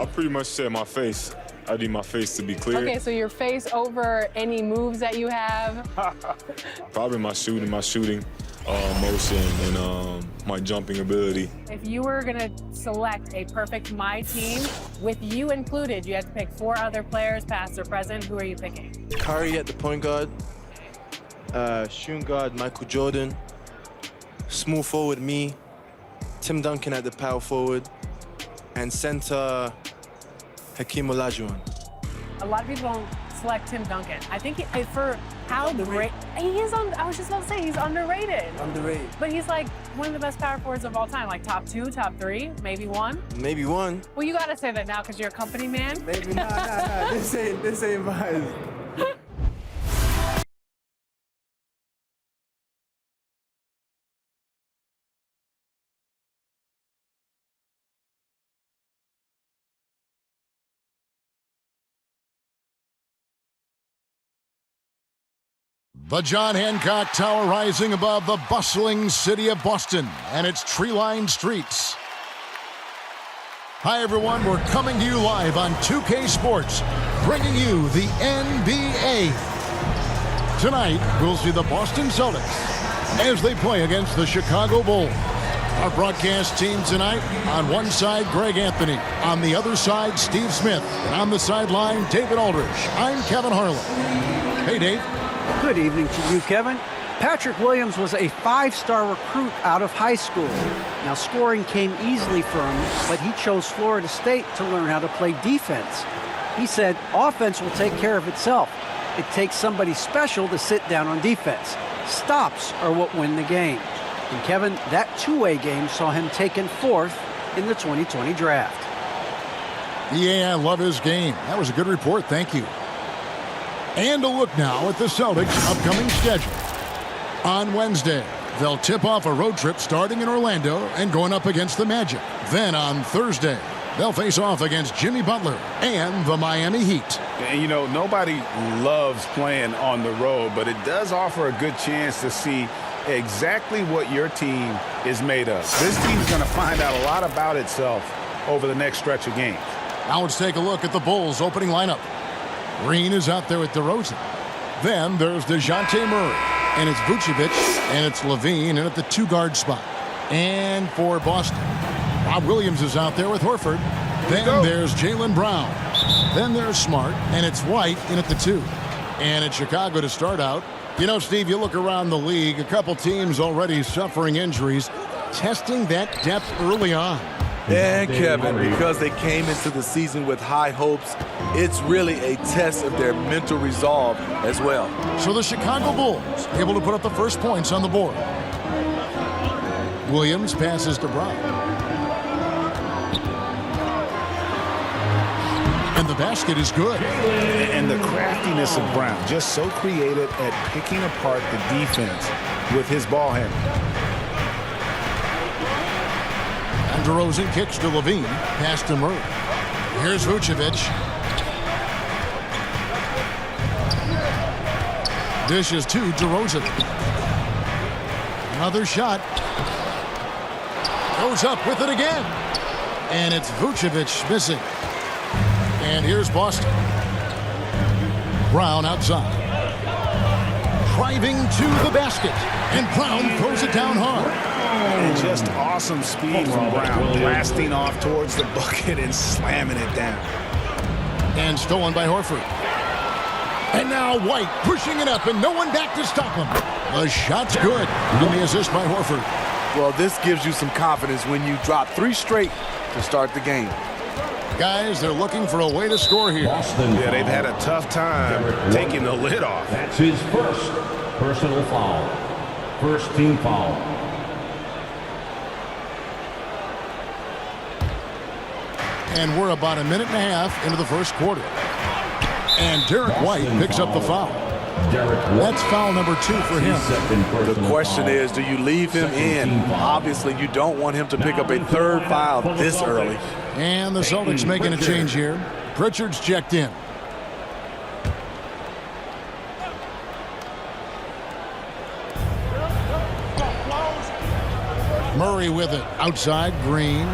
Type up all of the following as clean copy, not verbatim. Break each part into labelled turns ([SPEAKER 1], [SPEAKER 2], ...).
[SPEAKER 1] I pretty much said my face. I need my face to be clear.
[SPEAKER 2] Okay, so your face over any moves that you have?
[SPEAKER 1] Probably my shooting motion, and my jumping ability.
[SPEAKER 2] If you were gonna select a perfect My Team, with you included, you had to pick 4 other players, past or present. Who are you picking?
[SPEAKER 3] Curry at the point guard, shooting guard Michael Jordan, small forward me, Tim Duncan at the power forward, and center Hakeem Olajuwon.
[SPEAKER 2] A lot of people don't select Tim Duncan. I think for how great he is I was just about to say he's underrated.
[SPEAKER 3] Underrated.
[SPEAKER 2] But he's like one of the best power forwards of all time, like top 2, top 3, maybe 1.
[SPEAKER 3] Maybe 1.
[SPEAKER 2] Well, you gotta say that now because you're a company man.
[SPEAKER 3] Maybe nah. This ain't mine.
[SPEAKER 4] The John Hancock Tower rising above the bustling city of Boston and its tree-lined streets. Hi, everyone. We're coming to you live on 2K Sports, bringing you the NBA. Tonight, we'll see the Boston Celtics as they play against the Chicago Bulls. Our broadcast team tonight, on one side, Greg Anthony. On the other side, Steve Smith. And on the sideline, David Aldridge. I'm Kevin Harlan. Hey, Dave.
[SPEAKER 5] Good evening to you, Kevin. Patrick Williams was a 5-star recruit out of high school. Now, scoring came easily for him, but he chose Florida State to learn how to play defense. He said, offense will take care of itself. It takes somebody special to sit down on defense. Stops are what win the game. And Kevin, that two-way game saw him taken 4th in the 2020 draft.
[SPEAKER 4] Yeah, I love his game. That was a good report. Thank you. And a look now at the Celtics' upcoming schedule. On Wednesday, they'll tip off a road trip starting in Orlando and going up against the Magic. Then on Thursday, they'll face off against Jimmy Butler and the Miami Heat.
[SPEAKER 6] And, you know, nobody loves playing on the road, but it does offer a good chance to see exactly what your team is made of. This team is going to find out a lot about itself over the next stretch of games.
[SPEAKER 4] Now let's take a look at the Bulls' opening lineup. Green is out there with DeRozan. Then there's DeJounte Murray, and it's Vucevic, and it's Levine, and at the 2-guard spot. And for Boston, Rob Williams is out there with Horford. Then there's Jaylen Brown. Then there's Smart, and it's White in at the 2. And it's Chicago to start out. You know, Steve, you look around the league, a couple teams already suffering injuries, testing that depth early on.
[SPEAKER 7] And Kevin, because they came into the season with high hopes, it's really a test of their mental resolve as well.
[SPEAKER 4] So the Chicago Bulls able to put up the first points on the board. Williams passes to Brown. And the basket is good.
[SPEAKER 6] And the craftiness of Brown, just so creative at picking apart the defense with his ball handling.
[SPEAKER 4] DeRozan kicks to Levine, pass to Murray. Here's Vucevic. Dishes to DeRozan. Another shot. Goes up with it again. And it's Vucevic missing. And here's Boston. Brown outside. Driving to the basket. And Brown throws it down hard.
[SPEAKER 6] And just awesome speed from Brown, blasting off towards the bucket and slamming it down.
[SPEAKER 4] And stolen by Horford. And now White pushing it up and no one back to stop him. The shot's good. And the assist by Horford.
[SPEAKER 7] Well, this gives you some confidence when you drop 3 straight to start the game.
[SPEAKER 4] Guys, they're looking for a way to score here.
[SPEAKER 6] Yeah, they've had a tough time taking the lid off.
[SPEAKER 8] That's his first personal foul. First team foul.
[SPEAKER 4] And we're about a minute and a half into the first quarter. And Derek White picks up the foul. That's foul number 2 for him.
[SPEAKER 7] The question is, do you leave him in? Obviously, you don't want him to pick up a 3rd foul this early.
[SPEAKER 4] And the Celtics making a change here. Pritchard's checked in. Murray with it. Outside, Green.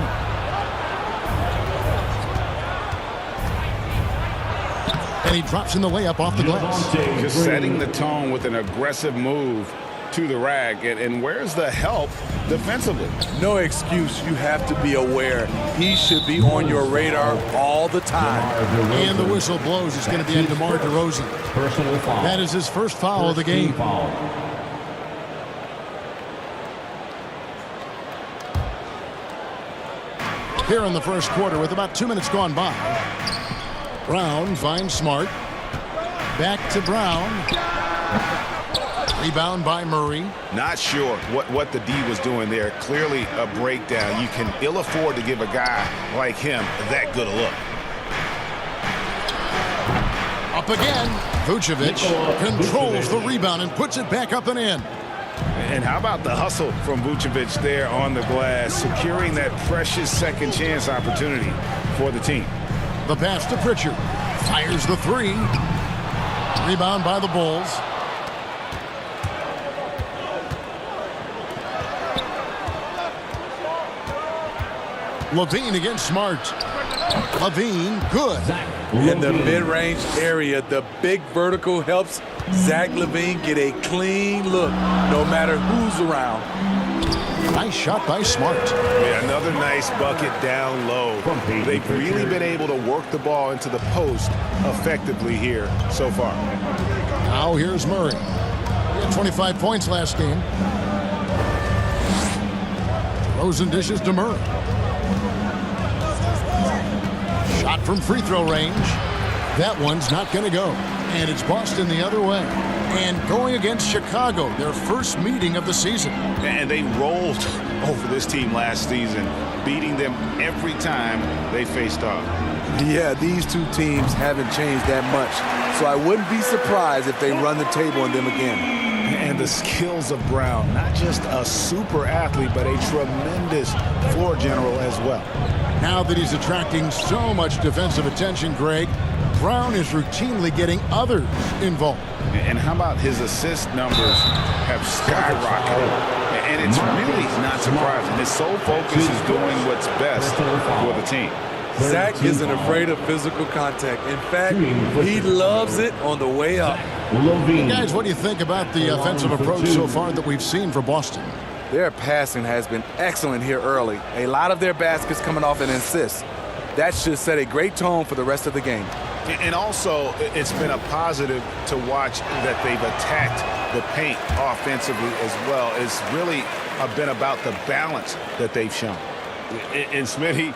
[SPEAKER 4] And he drops in the layup off the glass.
[SPEAKER 6] Just setting the tone with an aggressive move to the rack. And where's the help defensively?
[SPEAKER 7] No excuse. You have to be aware. He should be on your radar all the time.
[SPEAKER 4] And the whistle blows. It's going to be on DeMar DeRozan.
[SPEAKER 8] Personal foul.
[SPEAKER 4] That is his first foul of the game.
[SPEAKER 8] Foul.
[SPEAKER 4] Here in the first quarter with about 2 minutes gone by. Brown finds Smart. Back to Brown. Rebound by Murray.
[SPEAKER 6] Not sure what the D was doing there. Clearly a breakdown. You can ill afford to give a guy like him that good a look.
[SPEAKER 4] Up again. Vucevic controls the rebound and puts it back up and in.
[SPEAKER 6] And how about the hustle from Vucevic there on the glass, securing that precious second chance opportunity for the team.
[SPEAKER 4] The pass to Pritchard. Fires the three. Rebound by the Bulls. Levine against Smart. Levine, good.
[SPEAKER 7] In the mid-range area, the big vertical helps Zach LaVine get a clean look, no matter who's around.
[SPEAKER 4] Nice shot by Smart.
[SPEAKER 6] Yeah, another nice bucket down low. They've really been able to work the ball into the post effectively here so far.
[SPEAKER 4] Now here's Murray. He had 25 points last game. Rosen dishes to Murray. Shot from free throw range. That one's not going to go. And it's Boston the other way. And going against Chicago, their first meeting of the season.
[SPEAKER 6] And they rolled over this team last season, beating them every time they faced off.
[SPEAKER 7] Yeah, these two teams haven't changed that much, so I wouldn't be surprised if they run the table on them again.
[SPEAKER 6] And the skills of Brown, not just a super athlete, but a tremendous floor general as well.
[SPEAKER 4] Now that he's attracting so much defensive attention, Greg, Brown is routinely getting others involved.
[SPEAKER 6] And how about his assist numbers have skyrocketed? And it's really not surprising. His sole focus is doing what's best for the team.
[SPEAKER 7] Zach isn't afraid of physical contact. In fact, he loves it on the way up.
[SPEAKER 4] Guys, what do you think about the offensive approach so far that we've seen for Boston?
[SPEAKER 7] Their passing has been excellent here early. A lot of their baskets coming off an assist. That should set a great tone for the rest of the game.
[SPEAKER 6] And also, it's been a positive to watch that they've attacked the paint offensively as well. It's really been about the balance that they've shown. And Smitty,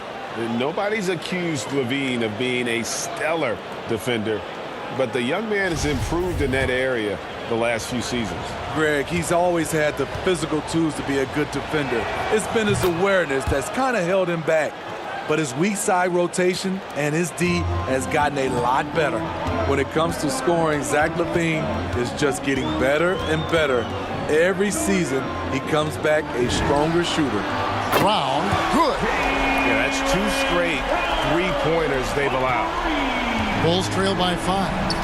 [SPEAKER 6] nobody's accused Levine of being a stellar defender, but the young man has improved in that area the last few seasons.
[SPEAKER 7] Greg, he's always had the physical tools to be a good defender. It's been his awareness that's kind of held him back. But his weak side rotation and his D has gotten a lot better. When it comes to scoring, Zach LaVine is just getting better and better. Every season, he comes back a stronger shooter.
[SPEAKER 4] Brown, good.
[SPEAKER 6] Yeah, that's 2 straight three-pointers they've allowed.
[SPEAKER 4] Bulls trail by 5.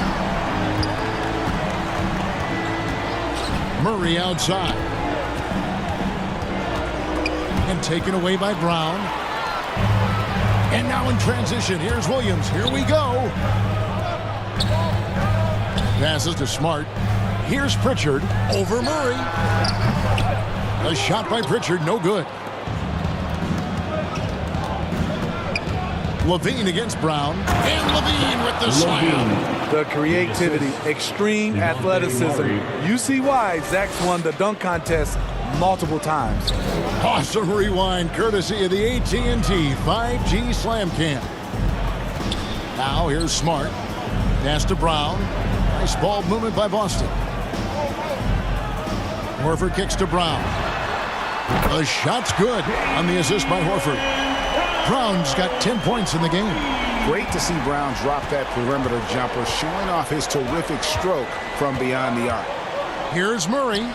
[SPEAKER 4] Murray outside. And taken away by Brown. And now in transition, here's Williams. Here we go. Passes to Smart. Here's Pritchard over Murray. A shot by Pritchard, no good. Levine against Brown. And Levine with the slam.
[SPEAKER 7] The creativity, extreme athleticism. You see why Zach's won the dunk contest multiple times.
[SPEAKER 4] Awesome rewind courtesy of the AT&T 5G Slam Cam. Now here's Smart. Pass to Brown. Nice ball movement by Boston. Horford kicks to Brown. The shot's good on the assist by Horford. Brown's got 10 points in the game.
[SPEAKER 6] Great to see Brown drop that perimeter jumper, showing off his terrific stroke from beyond the arc.
[SPEAKER 4] Here's Murray.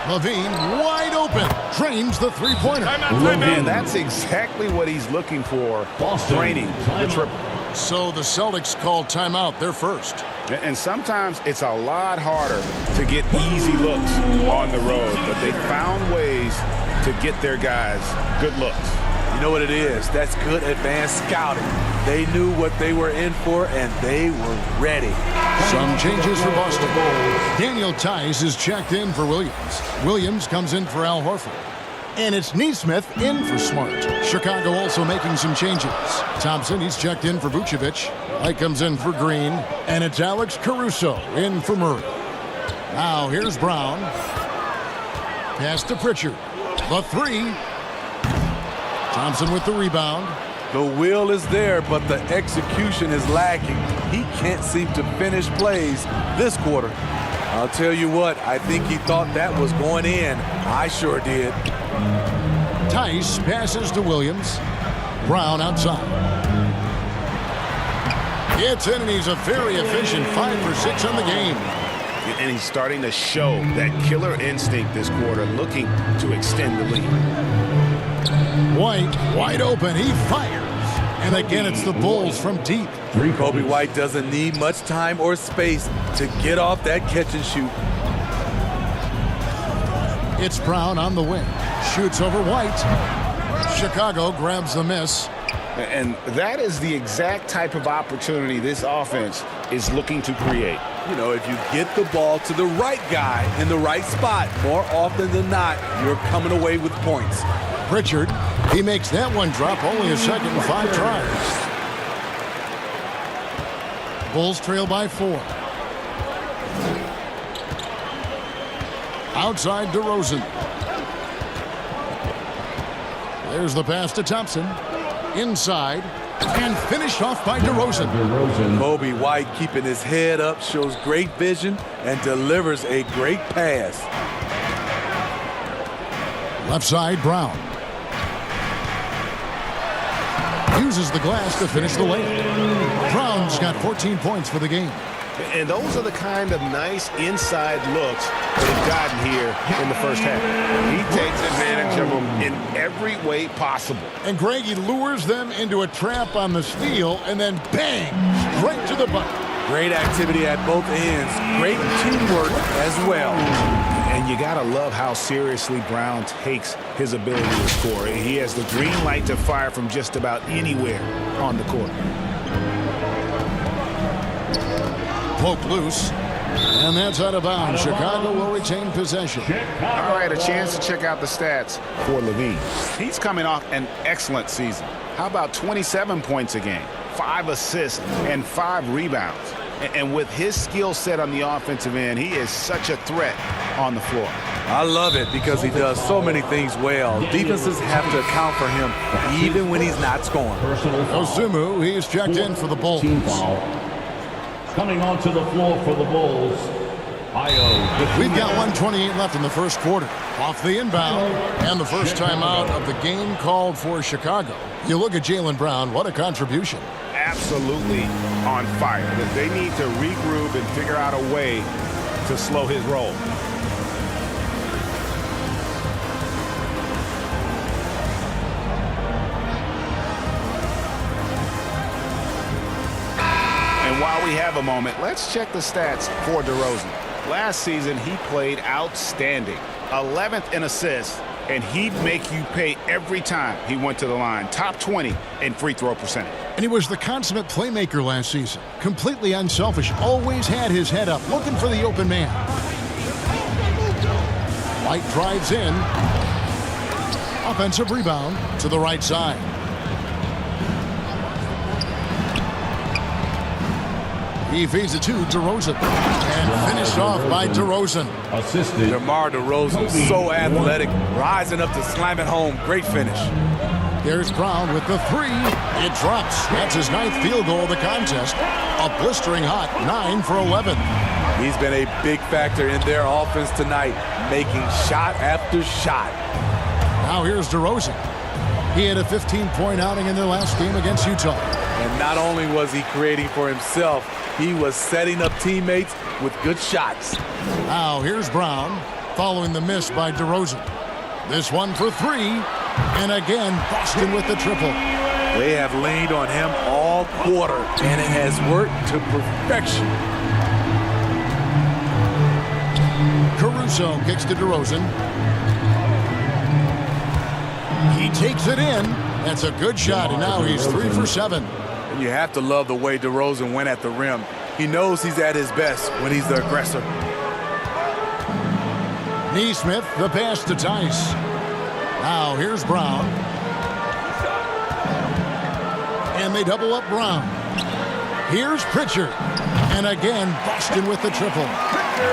[SPEAKER 4] Levine wide open. Drains the three-pointer.
[SPEAKER 6] And that's exactly what he's looking for, draining the triple.
[SPEAKER 4] So the Celtics called timeout. They're first.
[SPEAKER 6] And sometimes it's a lot harder to get easy looks on the road, but they found ways to get their guys good looks.
[SPEAKER 7] You know what it is? That's good advanced scouting. They knew what they were in for, and they were ready.
[SPEAKER 4] Some changes for Boston. Daniel Tice is checked in for Williams. Williams comes in for Al Horford. And it's Neesmith in for Smart. Chicago also making some changes. Thompson, he's checked in for Vucevic. Light comes in for Green. And it's Alex Caruso in for Murray. Now here's Brown. Pass to Pritchard. The three. Thompson with the rebound.
[SPEAKER 7] The will is there, but the execution is lacking. He can't seem to finish plays this quarter. I'll tell you what, I think he thought that was going in. I sure did.
[SPEAKER 4] Tice passes to Williams. Brown outside. Gets in, and he's a very efficient 5 for 6 on the game.
[SPEAKER 6] And he's starting to show that killer instinct this quarter, looking to extend the lead.
[SPEAKER 4] White, wide open, he fires. And again, it's the Bulls from deep.
[SPEAKER 7] Kobe White doesn't need much time or space to get off that catch and shoot.
[SPEAKER 4] It's Brown on the wing. Shoots over White. Chicago grabs the miss.
[SPEAKER 6] And that is the exact type of opportunity this offense is looking to create.
[SPEAKER 7] You know, if you get the ball to the right guy in the right spot, more often than not, you're coming away with points.
[SPEAKER 4] Pritchard, he makes that one drop, only a second and 5 tries. Bulls trail by 4. Outside DeRozan. There's the pass to Thompson. Inside. And finished off by DeRozan.
[SPEAKER 7] Kobe White keeping his head up, shows great vision, and delivers a great pass.
[SPEAKER 4] Left side, Brown. Uses the glass to finish the layup. Brown's got 14 points for the game.
[SPEAKER 6] And those are the kind of nice inside looks they've gotten here in the first half. He takes advantage of them in every way possible.
[SPEAKER 4] And Greg, he lures them into a trap on the steal and then bang, straight to the bucket.
[SPEAKER 7] Great activity at both ends. Great teamwork as well.
[SPEAKER 6] And you gotta love how seriously Brown takes his ability to score. He has the green light to fire from just about anywhere on the court.
[SPEAKER 4] Poke loose, and that's out of bounds. Chicago will retain possession.
[SPEAKER 6] All right, a chance to check out the stats for Levine. He's coming off an excellent season. How about 27 points a game, 5 assists, and 5 rebounds? And with his skill set on the offensive end, he is such a threat on the floor.
[SPEAKER 7] I love it because he does so many things well. Defenses have to account for him even when he's not scoring.
[SPEAKER 4] Osumu, he's checked in for the Bulls.
[SPEAKER 8] Team foul. Coming onto the floor for the Bulls,
[SPEAKER 4] We've got 1:28 left in the first quarter. Off the inbound, and the first time out of the game called for Chicago. You look at Jaylen Brown, what a contribution.
[SPEAKER 6] Absolutely on fire. They need to regroup and figure out a way to slow his roll. And while we have a moment, let's check the stats for DeRozan. Last season, he played outstanding. 11th in assists, and he'd make you pay every time he went to the line. Top 20 in free throw percentage.
[SPEAKER 4] And he was the consummate playmaker last season. Completely unselfish, always had his head up, looking for the open man. White drives in. Offensive rebound to the right side. He feeds it to DeRozan. And finished off by DeRozan.
[SPEAKER 8] assisted.
[SPEAKER 7] DeMar DeRozan, so athletic, rising up to slam it home. Great finish.
[SPEAKER 4] There's Brown with the three. It drops. That's his 9th field goal of the contest. A blistering hot 9 for 11.
[SPEAKER 7] He's been a big factor in their offense tonight, making shot after shot.
[SPEAKER 4] Now here's DeRozan. He had a 15-point outing in their last game against Utah.
[SPEAKER 7] And not only was he creating for himself, he was setting up teammates with good shots.
[SPEAKER 4] Now here's Brown following the miss by DeRozan. This one for 3. And again, Boston with the triple.
[SPEAKER 7] They have leaned on him all quarter, and it has worked to perfection.
[SPEAKER 4] Caruso kicks to DeRozan. He takes it in. That's a good shot, and now he's 3 for 7.
[SPEAKER 7] And you have to love the way DeRozan went at the rim. He knows he's at his best when he's the aggressor.
[SPEAKER 4] Neesmith, the pass to Tice. Now here's Brown. And they double up Brown. Here's Pritchard. And again, Boston with the triple.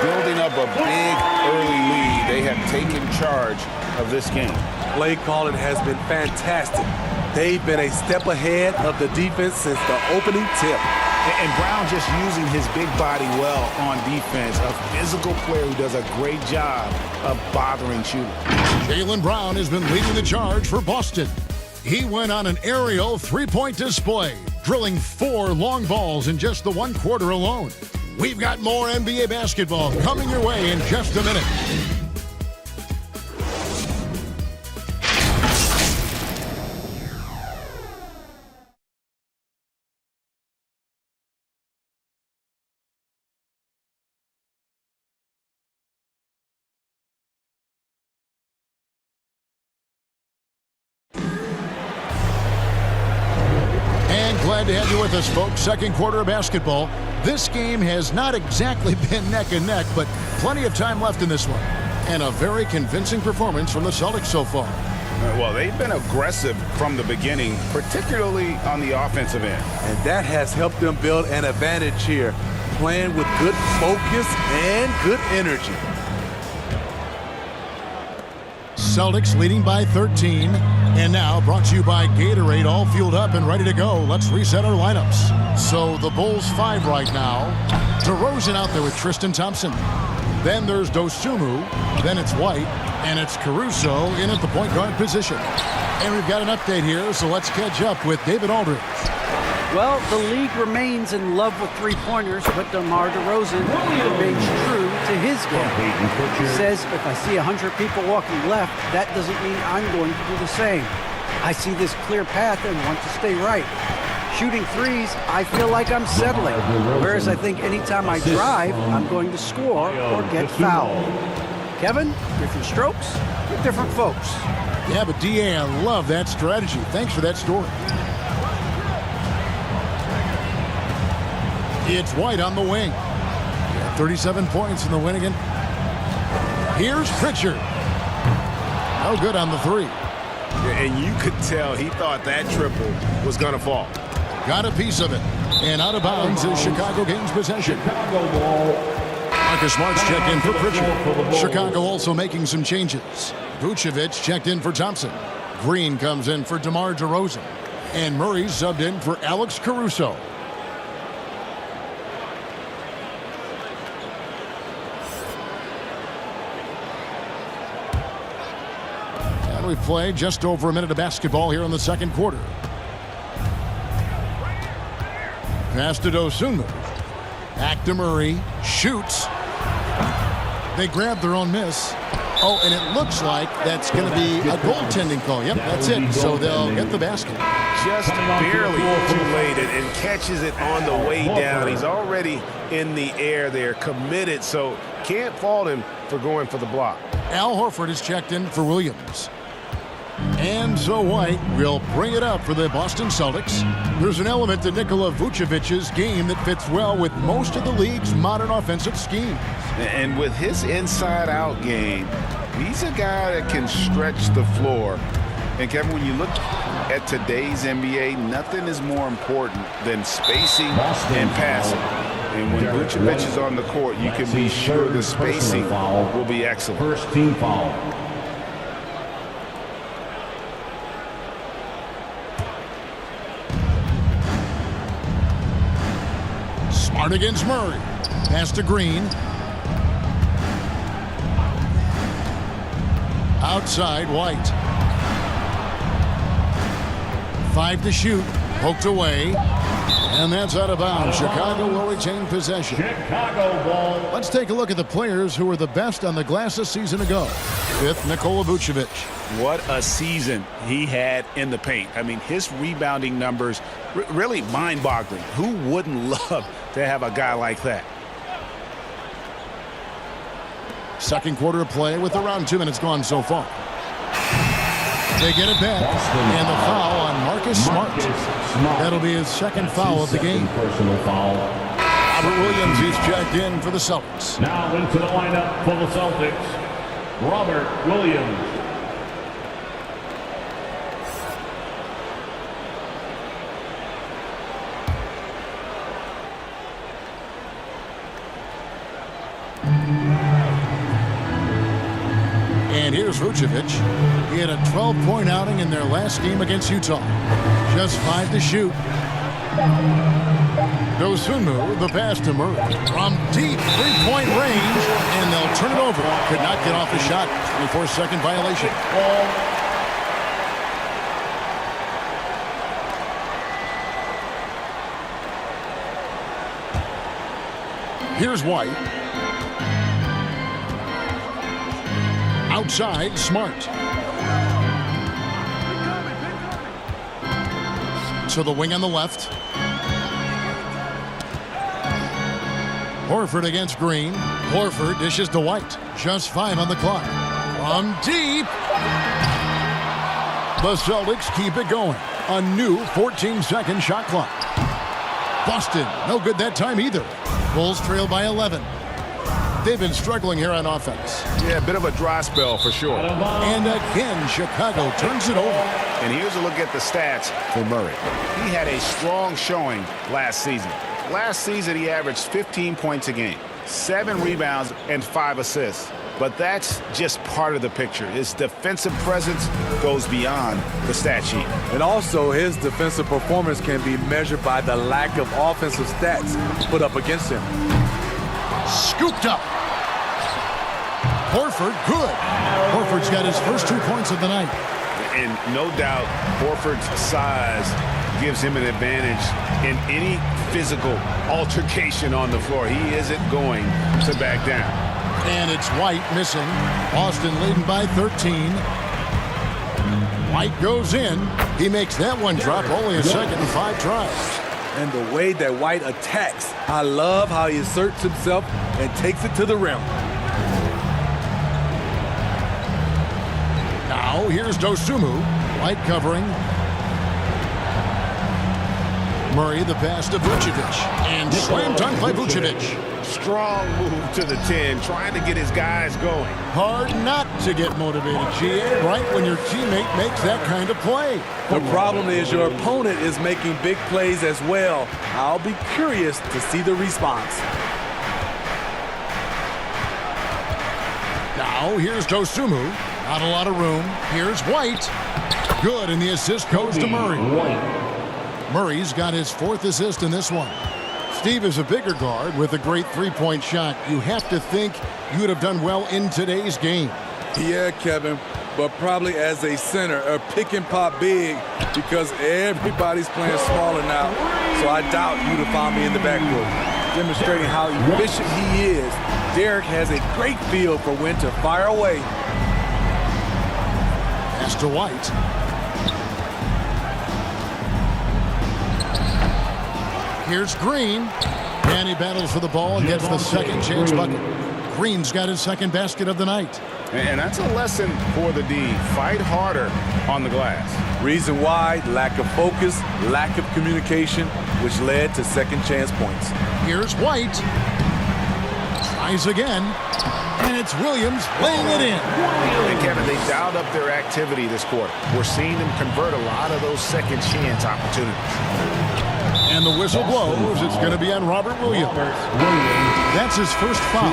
[SPEAKER 6] Building up a big early lead. They have taken charge of this game.
[SPEAKER 7] Play calling has been fantastic. They've been a step ahead of the defense since the opening tip.
[SPEAKER 6] And Brown just using his big body well on defense. A physical player who does a great job of bothering shooters.
[SPEAKER 4] Jaylen Brown has been leading the charge for Boston. He went on an aerial three-point display, drilling 4 long balls in just the 1 quarter alone. We've got more NBA basketball coming your way in just a minute. Glad to have you with us, folks. Second quarter of basketball. This game has not exactly been neck and neck, but plenty of time left in this one. And a very convincing performance from the Celtics so far.
[SPEAKER 6] Well, they've been aggressive from the beginning, particularly on the offensive end.
[SPEAKER 7] And that has helped them build an advantage here, playing with good focus and good energy.
[SPEAKER 4] Celtics leading by 13. And now brought to you by Gatorade, all fueled up and ready to go. Let's reset our lineups. So the Bulls 5 right now. DeRozan out there with Tristan Thompson. Then there's Dosunmu. Then it's White. And it's Caruso in at the point guard position. And we've got an update here, so let's catch up with David Aldridge.
[SPEAKER 5] Well, the league remains in love with three-pointers, but DeMar DeRozan remains true to his game. He says, if I see 100 people walking left, that doesn't mean I'm going to do the same. I see this clear path and want to stay right. Shooting threes, I feel like I'm settling. Whereas I think anytime I drive, I'm going to score or get fouled. Kevin, different strokes with different folks.
[SPEAKER 4] Yeah, but DA, I love that strategy. Thanks for that story. It's White on the wing. 37 points in the win again. Here's Pritchard. No good on the 3.
[SPEAKER 6] And you could tell he thought that triple was going to fall.
[SPEAKER 4] Got a piece of it. And out of bounds is Chicago gains possession. Marcus Smart's checked in for Pritchard. Chicago also making some changes. Vucevic checked in for Thompson. Green comes in for DeMar DeRozan. And Murray subbed in for Alex Caruso. We play just over a minute of basketball here in the second quarter. Pass to Dosunmu. Back to Murray. Shoots. They grab their own miss. Oh, and it looks like that's going to be a goaltending call. Yep, that's it. So they'll get the basket.
[SPEAKER 6] Just barely too late and catches it on the way down. He's already in the air there, committed, so can't fault him for going for the block.
[SPEAKER 4] Al Horford is checked in for Williams. And so White will bring it up for the Boston Celtics. There's an element to Nikola Vucevic's game that fits well with most of the league's modern offensive schemes.
[SPEAKER 6] And with his inside-out game, he's a guy that can stretch the floor. And Kevin, when you look at today's NBA, nothing is more important than spacing and passing. And when Vucevic is on the court, you can be sure the spacing will be excellent.
[SPEAKER 8] First team foul.
[SPEAKER 4] Smart against Murray. Pass to Green. Outside, White. 5 to shoot. Poked away. And that's out of bounds. Chicago will retain possession.
[SPEAKER 8] Chicago ball.
[SPEAKER 4] Let's take a look at the players who were the best on the glass a season ago. 5th, Nikola Vucevic.
[SPEAKER 6] What a season he had in the paint. I mean, his rebounding numbers, really mind-boggling. Who wouldn't love to have a guy like that?
[SPEAKER 4] Second quarter of play with around 2 minutes gone so far. They get it back. And the foul on Marcus Smart. That'll be his second foul of the game.
[SPEAKER 8] Personal foul.
[SPEAKER 4] Robert Williams is checked in for the Celtics.
[SPEAKER 8] Now into the lineup for the Celtics, Robert Williams.
[SPEAKER 4] And here's Vucevic. He had a 12-point outing in their last game against Utah. Just 5 to shoot. Dosunmu, the pass to Murray. From deep three-point range, and they'll turn it over. Could not get off the shot. 24-second violation. Here's White. Outside, Smart. To the wing on the left. Horford against Green. Horford dishes to White. Just 5 on the clock. From deep. The Celtics keep it going. A new 14-second shot clock. Boston, no good that time either. Bulls trail by 11. They've been struggling here on offense.
[SPEAKER 6] Yeah, a bit of a dry spell for sure.
[SPEAKER 4] And again, Chicago turns it over.
[SPEAKER 6] And here's a look at the stats for Murray. He had a strong showing last season. Last season, he averaged 15 points a game, 7 rebounds, and 5 assists. But that's just part of the picture. His defensive presence goes beyond the stat sheet.
[SPEAKER 7] And also, his defensive performance can be measured by the lack of offensive stats put up against him.
[SPEAKER 4] Scooped up. Horford, good. Horford's got his first 2 points of the night.
[SPEAKER 6] And no doubt, Horford's size gives him an advantage in any physical altercation on the floor. He isn't going to back down.
[SPEAKER 4] And it's White missing. Boston leading by 13. White goes in. He makes that one drop. Only a second and 5 tries.
[SPEAKER 7] And the way that White attacks, I love how he asserts himself and takes it to the rim.
[SPEAKER 4] Now here's Dosunmu. White covering. Murray the pass to Vucevic. And slam dunk by Vucevic.
[SPEAKER 6] Strong move to the 10, trying to get his guys going.
[SPEAKER 4] Hard not to get motivated, GA, right when your teammate makes that kind of play.
[SPEAKER 7] The problem is your opponent is making big plays as well. I'll be curious to see the response.
[SPEAKER 4] Now here's Dosunmu. Not a lot of room. Here's White. Good, and the assist goes to Murray. Murray's got his 4th assist in this one. Steve is a bigger guard with a great three-point shot. You have to think you would have done well in today's game.
[SPEAKER 7] Yeah, Kevin, but probably as a center, a pick and pop big because everybody's playing smaller now. So I doubt you'd have found me in the backcourt. Demonstrating how efficient he is, Derek has a great feel for when to fire away.
[SPEAKER 4] Pass to White. Here's Green, and he battles for the ball and gets the second chance bucket. Green's got his second basket of the night.
[SPEAKER 6] And that's a lesson for the D. Fight harder on the glass.
[SPEAKER 7] Reason why, lack of focus, lack of communication, which led to second chance points.
[SPEAKER 4] Here's White. Tries again, and it's Williams laying it in.
[SPEAKER 6] And Kevin, they dialed up their activity this quarter. We're seeing them convert a lot of those second chance opportunities.
[SPEAKER 4] And the whistle blows. It's going to be on Robert Williams. That's his first foul.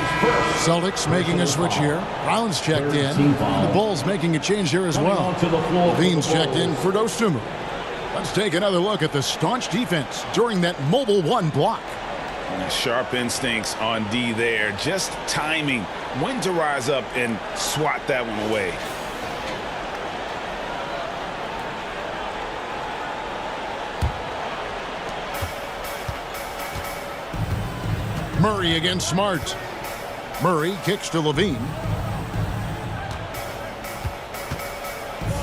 [SPEAKER 4] Celtics making a switch here. Brown's checked in. The Bulls making a change here as well. Levine's checked in for Dosunmu. Let's take another look at the staunch defense during that mobile 1 block.
[SPEAKER 6] Sharp instincts on D there. Just timing when to rise up and swat that one away.
[SPEAKER 4] Murray against Smart. Murray kicks to Levine.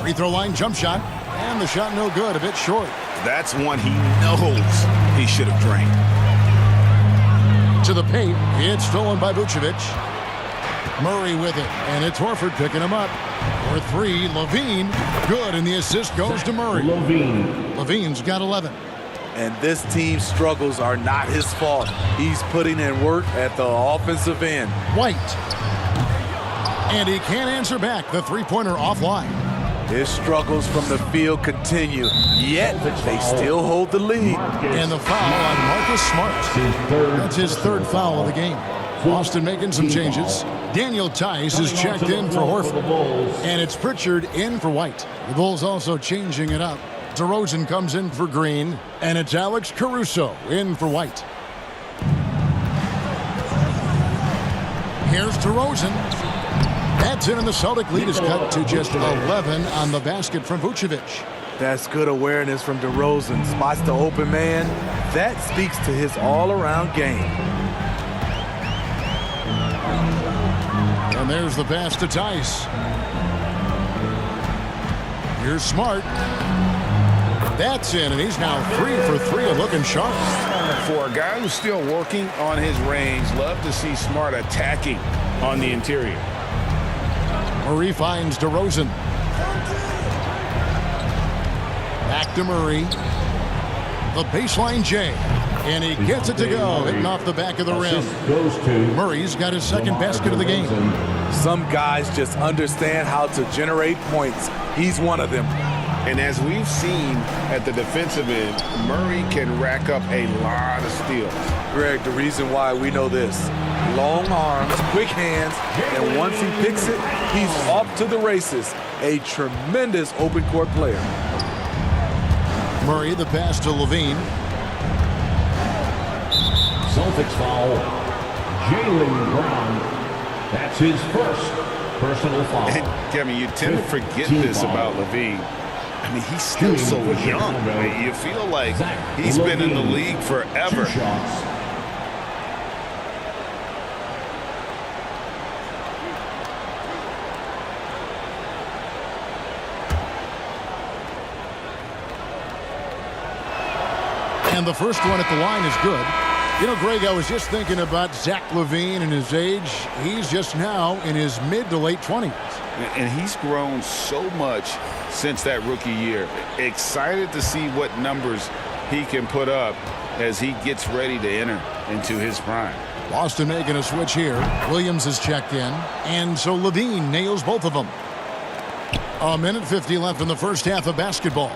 [SPEAKER 4] Free throw line jump shot. And the shot no good, a bit short.
[SPEAKER 6] That's one he knows he should have drained.
[SPEAKER 4] To the paint. It's stolen by Vucevic. Murray with it, and it's Horford picking him up. For three, Levine, good, and the assist goes to Murray. Levine's got 11.
[SPEAKER 7] And this team's struggles are not his fault. He's putting in work at the offensive end.
[SPEAKER 4] White. And he can't answer back. The three-pointer offline.
[SPEAKER 7] His struggles from the field continue, yet they still hold the lead.
[SPEAKER 4] And the foul on Marcus Smart. That's his third foul of the game. Boston making some changes. Daniel Tice is checked in for Horford. And it's Pritchard in for White. The Bulls also changing it up. DeRozan comes in for Green. And it's Alex Caruso in for White. Here's DeRozan. That's in, and the Celtic lead is cut to just 11 on the basket from Vucevic.
[SPEAKER 7] That's good awareness from DeRozan. Spots the open man. That speaks to his all-around game.
[SPEAKER 4] And there's the pass to Tice. Here's Smart. That's in, and he's now 3 for 3 and looking sharp.
[SPEAKER 6] For a guy who's still working on his range, love to see Smart attacking on the interior.
[SPEAKER 4] Murray finds DeRozan. Back to Murray. The baseline J. And he gets it to go, hitting off the back of the rim. Murray's got his second basket of the game.
[SPEAKER 7] Some guys just understand how to generate points. He's one of them.
[SPEAKER 6] And as we've seen at the defensive end, Murray can rack up a lot of steals.
[SPEAKER 7] Greg, the reason why we know this: long arms, quick hands, and once he picks it, he's off to the races. A tremendous open court player.
[SPEAKER 4] Murray, the pass to Levine.
[SPEAKER 8] Celtics foul. Jaylen Brown. That's his first personal foul.
[SPEAKER 6] And Kevin, you tend to forget this about Levine. I mean, he's still so young. I mean, you feel like he's been in the league forever.
[SPEAKER 8] 2 shots.
[SPEAKER 4] And the first one at the line is good. You know, Greg, I was just thinking about Zach LaVine and his age. He's just now in his mid to late 20s.
[SPEAKER 6] And he's grown so much since that rookie year. Excited to see what numbers he can put up as he gets ready to enter into his prime.
[SPEAKER 4] Boston making a switch here. Williams is checked in. And so LaVine nails both of them. 1:50 left in the first half of basketball.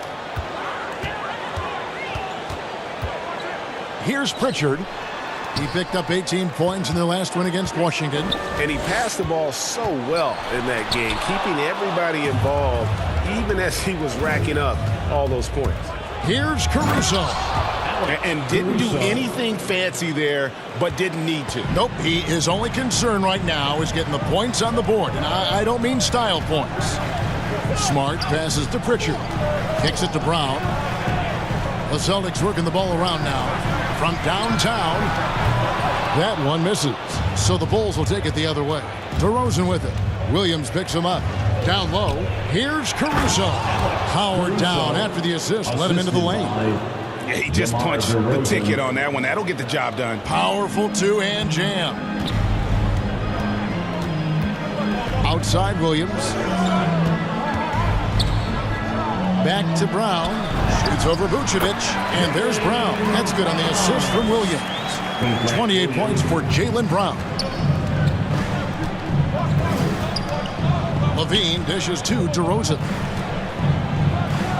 [SPEAKER 4] Here's Pritchard. He picked up 18 points in their last win against Washington.
[SPEAKER 9] And he passed the ball so well in that game, keeping everybody involved, even as he was racking up all those points.
[SPEAKER 4] Here's Caruso.
[SPEAKER 9] And didn't do anything fancy there, but didn't need to.
[SPEAKER 4] Nope, his only concern right now is getting the points on the board. And I don't mean style points. Smart passes to Pritchard. Kicks it to Brown. The Celtics working the ball around now. From downtown, that one misses. So the Bulls will take it the other way. DeRozan with it. Williams picks him up. Down low, here's Caruso. Howard down after the assist. Let him into the lane.
[SPEAKER 6] Yeah, he just punched the ticket on that one. That'll get the job done.
[SPEAKER 4] Powerful two-hand jam. Outside Williams. Back to Brown. Shoots over Vucevic, and there's Brown. That's good on the assist from Williams. 28 points for Jaylen Brown. Levine dishes to DeRozan.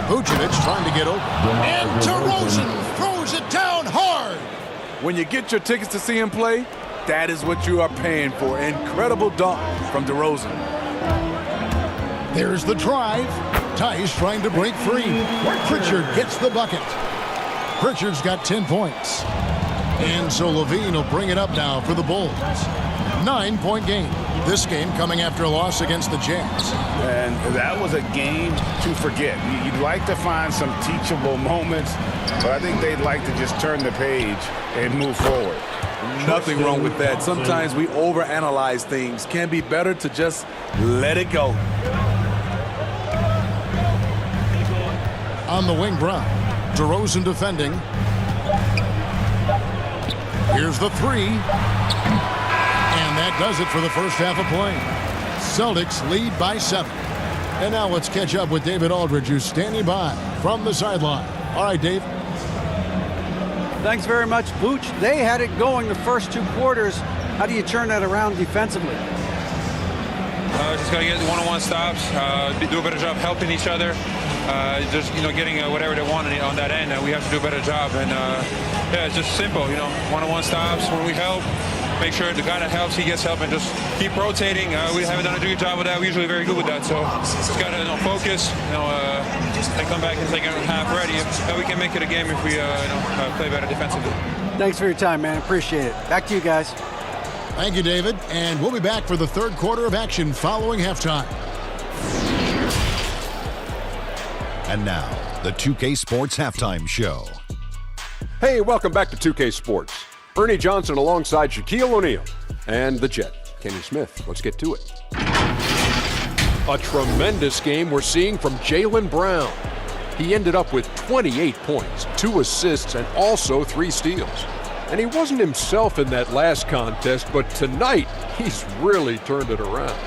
[SPEAKER 4] Vucevic trying to get open. And DeRozan throws it down hard.
[SPEAKER 7] When you get your tickets to see him play, that is what you are paying for. Incredible dunk from DeRozan.
[SPEAKER 4] There's the drive. Tice trying to break free. Pritchard gets the bucket. Pritchard's got 10 points. And so Levine will bring it up now for the Bulls. 9-point game. This game coming after a loss against the Jazz.
[SPEAKER 6] And that was a game to forget. You'd like to find some teachable moments, but I think they'd like to just turn the page and move forward.
[SPEAKER 7] Nothing wrong with that. Sometimes we overanalyze things. Can be better to just let it go.
[SPEAKER 4] On the wing, Brown. DeRozan defending. Here's the three. And that that does it for the first half of play. Celtics lead by 7. And now let's catch up with David Aldridge, who's standing by from the sideline. All right, Dave.
[SPEAKER 5] Thanks very much, Booch. They had it going the first 2 quarters. How do you turn that around defensively?
[SPEAKER 10] Just got to get one-on-one stops, do a better job helping each other, just, getting whatever they want on that end. We have to do a better job. And, yeah, it's just simple, one-on-one stops when we help. Make sure the guy that helps, he gets help, and just keep rotating. We haven't done a good job with that. We're usually very good with that. So just got to focus, and come back and take a half ready. And we can make it a game if we play better defensively.
[SPEAKER 5] Thanks for your time, man. Appreciate it. Back to you guys.
[SPEAKER 4] Thank you, David. And we'll be back for the third quarter of action following halftime.
[SPEAKER 11] And now, the 2K Sports Halftime Show.
[SPEAKER 12] Hey, welcome back to 2K Sports. Ernie Johnson alongside Shaquille O'Neal and the Jet, Kenny Smith. Let's get to it. A tremendous game we're seeing from Jaylen Brown. He ended up with 28 points, 2 assists, and also 3 steals. And he wasn't himself in that last contest, but tonight, he's really turned it around.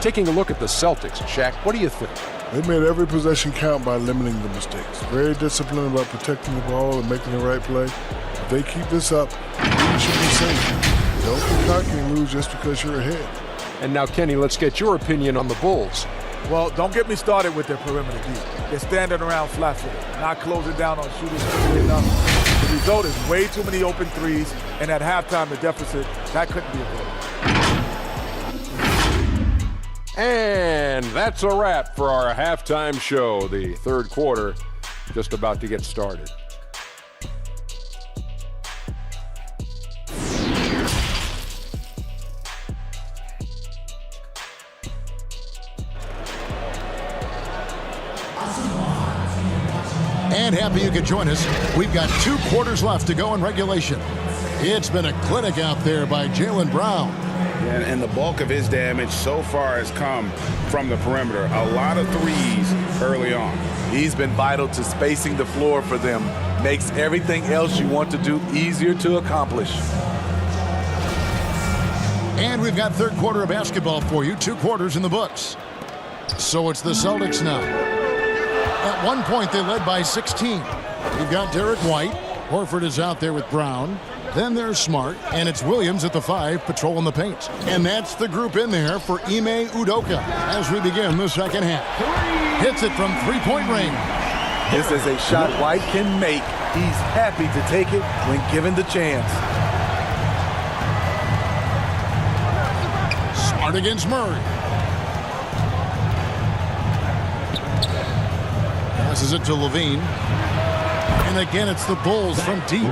[SPEAKER 12] Taking a look at the Celtics, Shaq, what do you think?
[SPEAKER 13] They made every possession count by limiting the mistakes. Very disciplined about protecting the ball and making the right play. If they keep this up, you should be safe. Don't be cocky and lose just because you're ahead.
[SPEAKER 12] And now, Kenny, let's get your opinion on the Bulls.
[SPEAKER 7] Well, don't get me started with their perimeter D. They're standing around flat-footed, not closing down on shooters quickly enough. The result is way too many open threes, and at halftime, the deficit, that couldn't be avoided.
[SPEAKER 12] And that's a wrap for our halftime show. The third quarter just about to get started.
[SPEAKER 4] And happy you could join us. We've got 2 quarters left to go in regulation. It's been a clinic out there by Jaylen Brown.
[SPEAKER 6] And the bulk of his damage so far has come from the perimeter. A lot of threes early on.
[SPEAKER 7] He's been vital to spacing the floor for them. Makes everything else you want to do easier to accomplish.
[SPEAKER 4] And we've got third quarter of basketball for you. 2 quarters in the books. So it's the Celtics now. At one point, they led by 16. You've got Derek White. Horford is out there with Brown. Then there's Smart, and it's Williams at the 5 patrolling the paint. And that's the group in there for Ime Udoka as we begin the second half. Hits it from 3-point range.
[SPEAKER 7] This is a shot White can make. He's happy to take it when given the chance.
[SPEAKER 4] Smart against Murray. Passes it to Levine. And again, it's the Bulls from deep.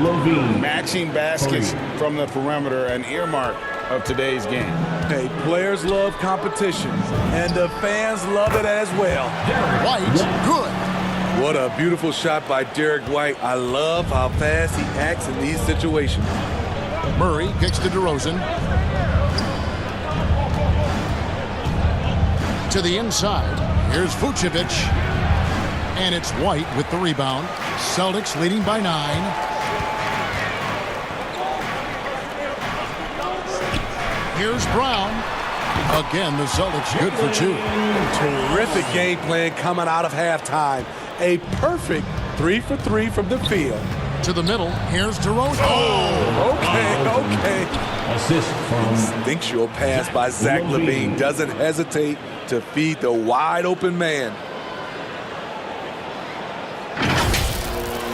[SPEAKER 6] Matching baskets from the perimeter, an earmark of today's game.
[SPEAKER 7] Hey, players love competition, and the fans love it as well.
[SPEAKER 4] White, good.
[SPEAKER 7] What a beautiful shot by Derek White. I love how fast he acts in these situations.
[SPEAKER 4] Murray kicks to DeRozan. To the inside. Here's Vucevic. And it's White with the rebound. Celtics leading by 9. Here's Brown. Again, the Celtics good for 2.
[SPEAKER 7] Terrific game plan coming out of halftime. A perfect 3 for 3 from the field.
[SPEAKER 4] To the middle. Here's DeRozan.
[SPEAKER 7] Oh, okay.
[SPEAKER 8] Assist from
[SPEAKER 7] Instinctual pass by Zach LaVine. Doesn't hesitate to feed the wide open man.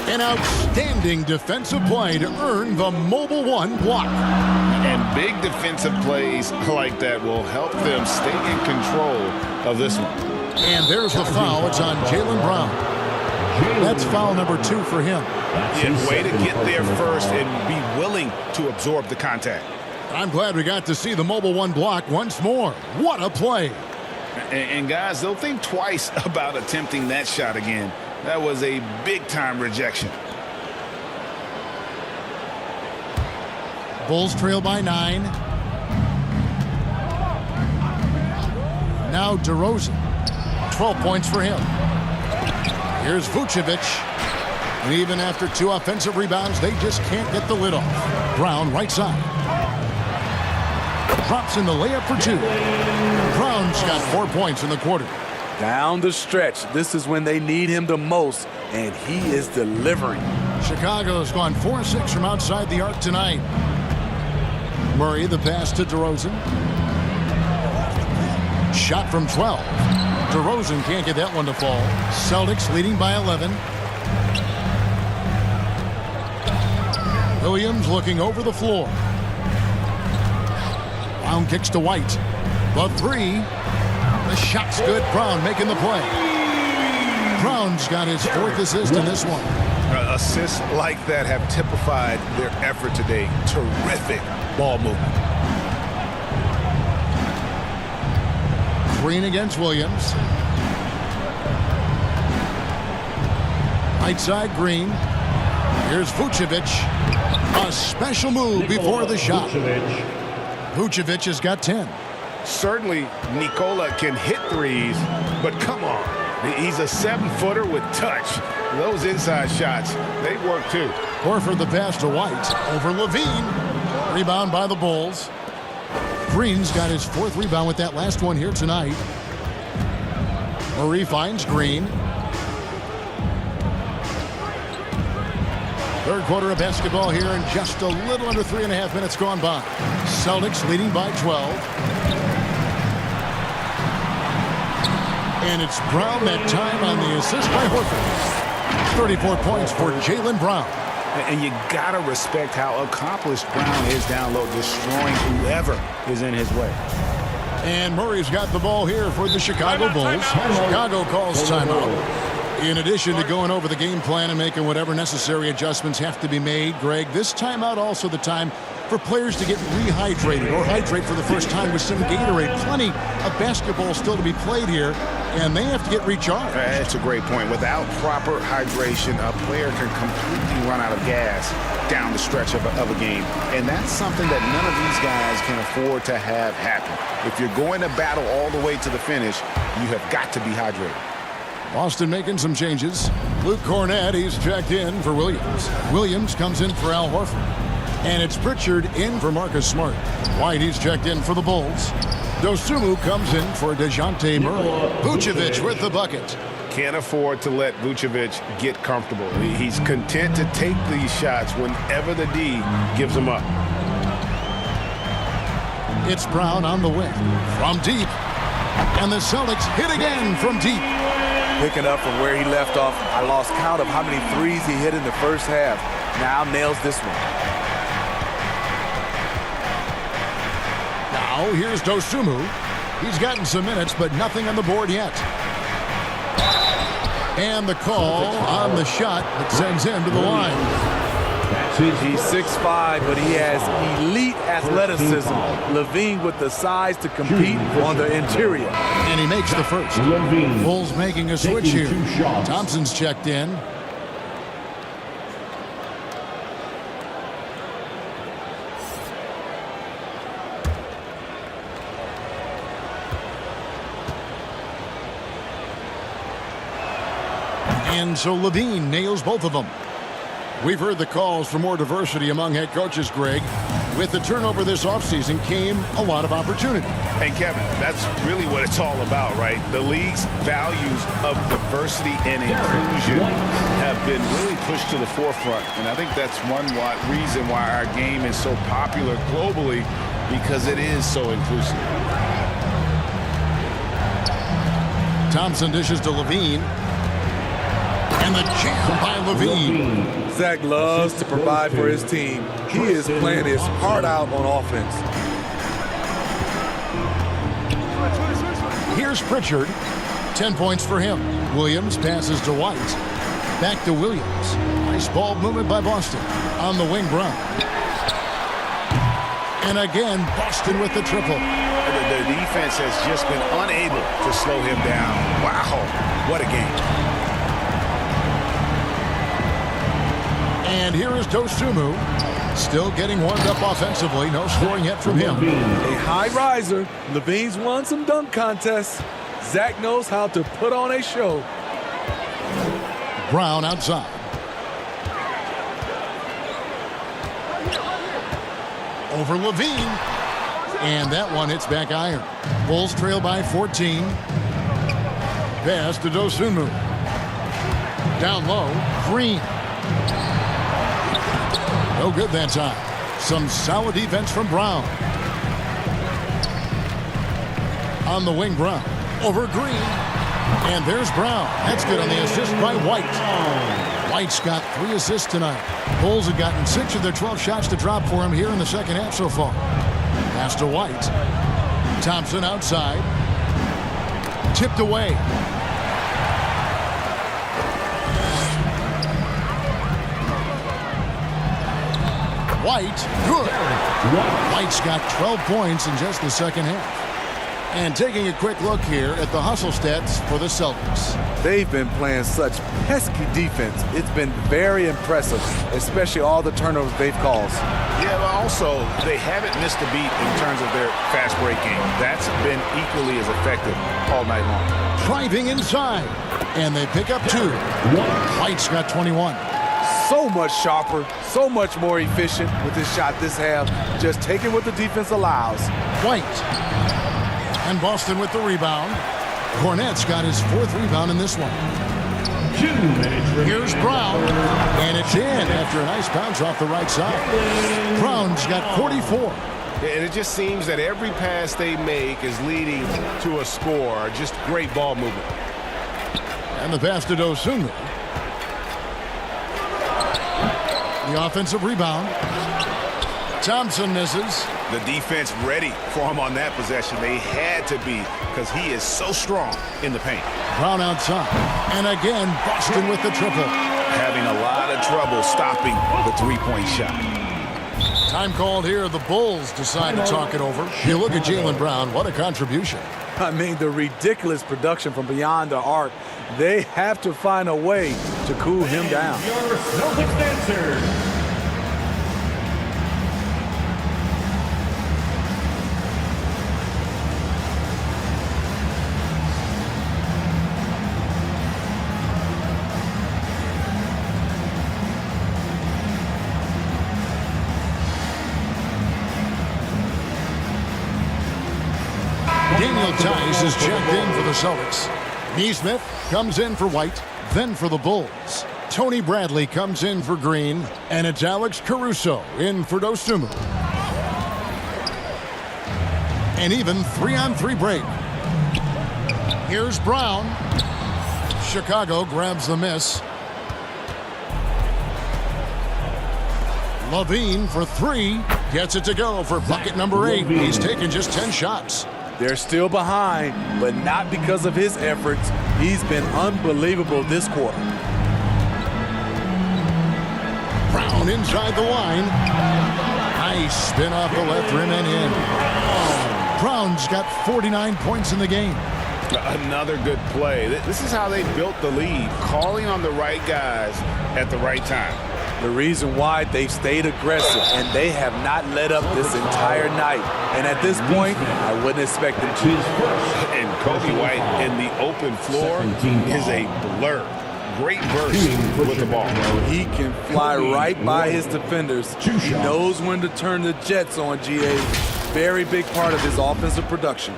[SPEAKER 4] An outstanding defensive play to earn the Mobile One block.
[SPEAKER 6] And big defensive plays like that will help them stay in control of this one.
[SPEAKER 4] And there's the foul. It's on Jaylen Brown. That's foul number 2 for him.
[SPEAKER 6] Yeah, way to get there first and be willing to absorb the contact.
[SPEAKER 4] I'm glad we got to see the Mobile One block once more. What a play.
[SPEAKER 6] And guys, they'll think twice about attempting that shot again. That was a big-time rejection.
[SPEAKER 4] Bulls trail by 9. Now DeRozan. 12 points for him. Here's Vucevic. And even after 2 offensive rebounds, they just can't get the lid off. Brown right side. drops in the layup for 2. Brown's got 4 points in the quarter.
[SPEAKER 7] Down the stretch, this is when they need him the most, and he is delivering.
[SPEAKER 4] Chicago's gone 4-6 from outside the arc tonight. Murray, the pass to DeRozan. Shot from 12. DeRozan can't get that one to fall. Celtics leading by 11. Williams looking over the floor. Brown kicks to White. The 3. The shot's good. Brown making the play. Brown's got his 4th assist in this one.
[SPEAKER 9] Assists like that have typified their effort today. Terrific ball movement.
[SPEAKER 4] Green against Williams. Right side, Green. Here's Vucevic. A special move before the shot. Vucevic has got 10.
[SPEAKER 9] Certainly, Nikola can hit threes, but come on. He's a 7-footer with touch. Those inside shots, they work too.
[SPEAKER 4] Horford the pass to White. Over Levine. Rebound by the Bulls. Green's got his 4th rebound with that last one here tonight. Murray finds Green. Third quarter of basketball here, and just a little under 3.5 minutes gone by. Celtics leading by 12. And it's Brown that time on the assist by Horford. 34 points for Jaylen Brown.
[SPEAKER 6] And you got to respect how accomplished Brown is down low, destroying whoever is in his way.
[SPEAKER 4] And Murray's got the ball here for the Chicago Bulls. Chicago calls timeout. In addition to going over the game plan and making whatever necessary adjustments have to be made, Greg, this timeout also the time for players to get rehydrated or hydrate for the first time with some Gatorade. Plenty of basketball still to be played here, and they have to get recharged.
[SPEAKER 6] That's a great point. Without proper hydration, a player can completely run out of gas down the stretch of a game. And that's something that none of these guys can afford to have happen. If you're going to battle all the way to the finish, you have got to be hydrated.
[SPEAKER 4] Boston making some changes. Luke Cornett, he's checked in for Williams. Williams comes in for Al Horford. And it's Pritchard in for Marcus Smart. White, he's checked in for the Bulls. Dosunmu comes in for DeJounte Murray. Vucevic with the bucket.
[SPEAKER 9] Can't afford to let Vucevic get comfortable. He's content to take these shots whenever the D gives them up.
[SPEAKER 4] It's Brown on the wing from deep. And the Celtics hit again from deep.
[SPEAKER 7] Picking up from where he left off. I lost count of how many threes he hit in the first half. Now nails this one.
[SPEAKER 4] Now here's Dosunmu. He's gotten some minutes, but nothing on the board yet. And the call on the shot that sends him to the line.
[SPEAKER 7] He's 6'5", but he has elite athleticism. Levine with the size to compete on the interior.
[SPEAKER 4] And he makes the first. Bulls making a switch here. Thompson's checked in. And so Levine nails both of them. We've heard the calls for more diversity among head coaches, Greg. With the turnover this offseason came a lot of opportunity.
[SPEAKER 9] And Kevin, that's really what it's all about, right? The league's values of diversity and inclusion have been really pushed to the forefront. And I think that's one reason why our game is so popular globally, because it is so inclusive.
[SPEAKER 4] Thompson dishes to Levine. And the jam by Levine.
[SPEAKER 7] Zach loves to provide for his team. He is playing his heart out on offense.
[SPEAKER 4] Here's Pritchard. 10 points for him. Williams passes to White. Back to Williams. Nice ball movement by Boston. On the wing, Brown. And again, Boston with the triple.
[SPEAKER 9] The defense has just been unable to slow him down. Wow, what a game.
[SPEAKER 4] And here is Dosunmu, still getting warmed up offensively. No scoring yet from him.
[SPEAKER 7] A high riser. Levine's won some dunk contests. Zach knows how to put on a show.
[SPEAKER 4] Brown outside. Over Levine. And that one hits back iron. Bulls trail by 14. Pass to Dosunmu. Down low, Green. No good that time. Some solid defense from Brown. On the wing, Brown. Over Green. And there's Brown. That's good on the assist by White. White's got 3 assists tonight. Bulls have gotten 6 of their 12 shots to drop for him here in the second half so far. Pass to White. Thompson outside. Tipped away. White, good. White's got 12 points in just the second half. And taking a quick look here at the hustle stats for the Celtics.
[SPEAKER 7] They've been playing such pesky defense. It's been very impressive, especially all the turnovers they've caused.
[SPEAKER 9] Yeah, but also, they haven't missed a beat in terms of their fast break game. That's been equally as effective all night long.
[SPEAKER 4] Driving inside, and they pick up 2. White's got 21.
[SPEAKER 7] So much sharper, so much more efficient with his shot this half. Just taking what the defense allows.
[SPEAKER 4] White. And Boston with the rebound. Cornette's got his 4th rebound in this one.
[SPEAKER 8] 2 minutes remaining.
[SPEAKER 4] Here's Brown. And it's in after a nice bounce off the right side. Brown's got 44.
[SPEAKER 14] And it just seems that every pass they make is leading to a score. Just great ball movement.
[SPEAKER 4] And the pass to Dosunmu. The offensive rebound. Thompson misses.
[SPEAKER 9] The defense ready for him on that possession. They had to be because he is so strong in the paint.
[SPEAKER 4] Brown outside. And again, Boston with the triple.
[SPEAKER 9] Having a lot of trouble stopping the three-point shot.
[SPEAKER 4] Time called here. The Bulls decide to talk it over. You look at Jaylen Brown. What a contribution.
[SPEAKER 7] I mean, the ridiculous production from beyond the arc. They have to find a way to cool him down.
[SPEAKER 8] Your Celtics answer.
[SPEAKER 4] Daniel Tice is checked in for the Celtics. Neesmith comes in for White, then for the Bulls. Tony Bradley comes in for Green, and it's Alex Caruso in for Dosunmu. An even 3-on-3 break. Here's Brown. Chicago grabs the miss. Levine for 3. Gets it to go for bucket number 8. He's taken just 10 shots.
[SPEAKER 7] They're still behind, but not because of his efforts. He's been unbelievable this quarter.
[SPEAKER 4] Brown inside the line. Nice spin off the left rim and in. Brown's got 49 points in the game.
[SPEAKER 9] Another good play. This is how they built the lead, calling on the right guys at the right time.
[SPEAKER 7] The reason why they've stayed aggressive, and they have not let up this entire night. And at this point, I wouldn't expect them to.
[SPEAKER 9] And Kobe White in the open floor is a blur. Great burst with the ball.
[SPEAKER 7] He can fly right by his defenders. He knows when to turn the Jets on, GA. Very big part of his offensive production.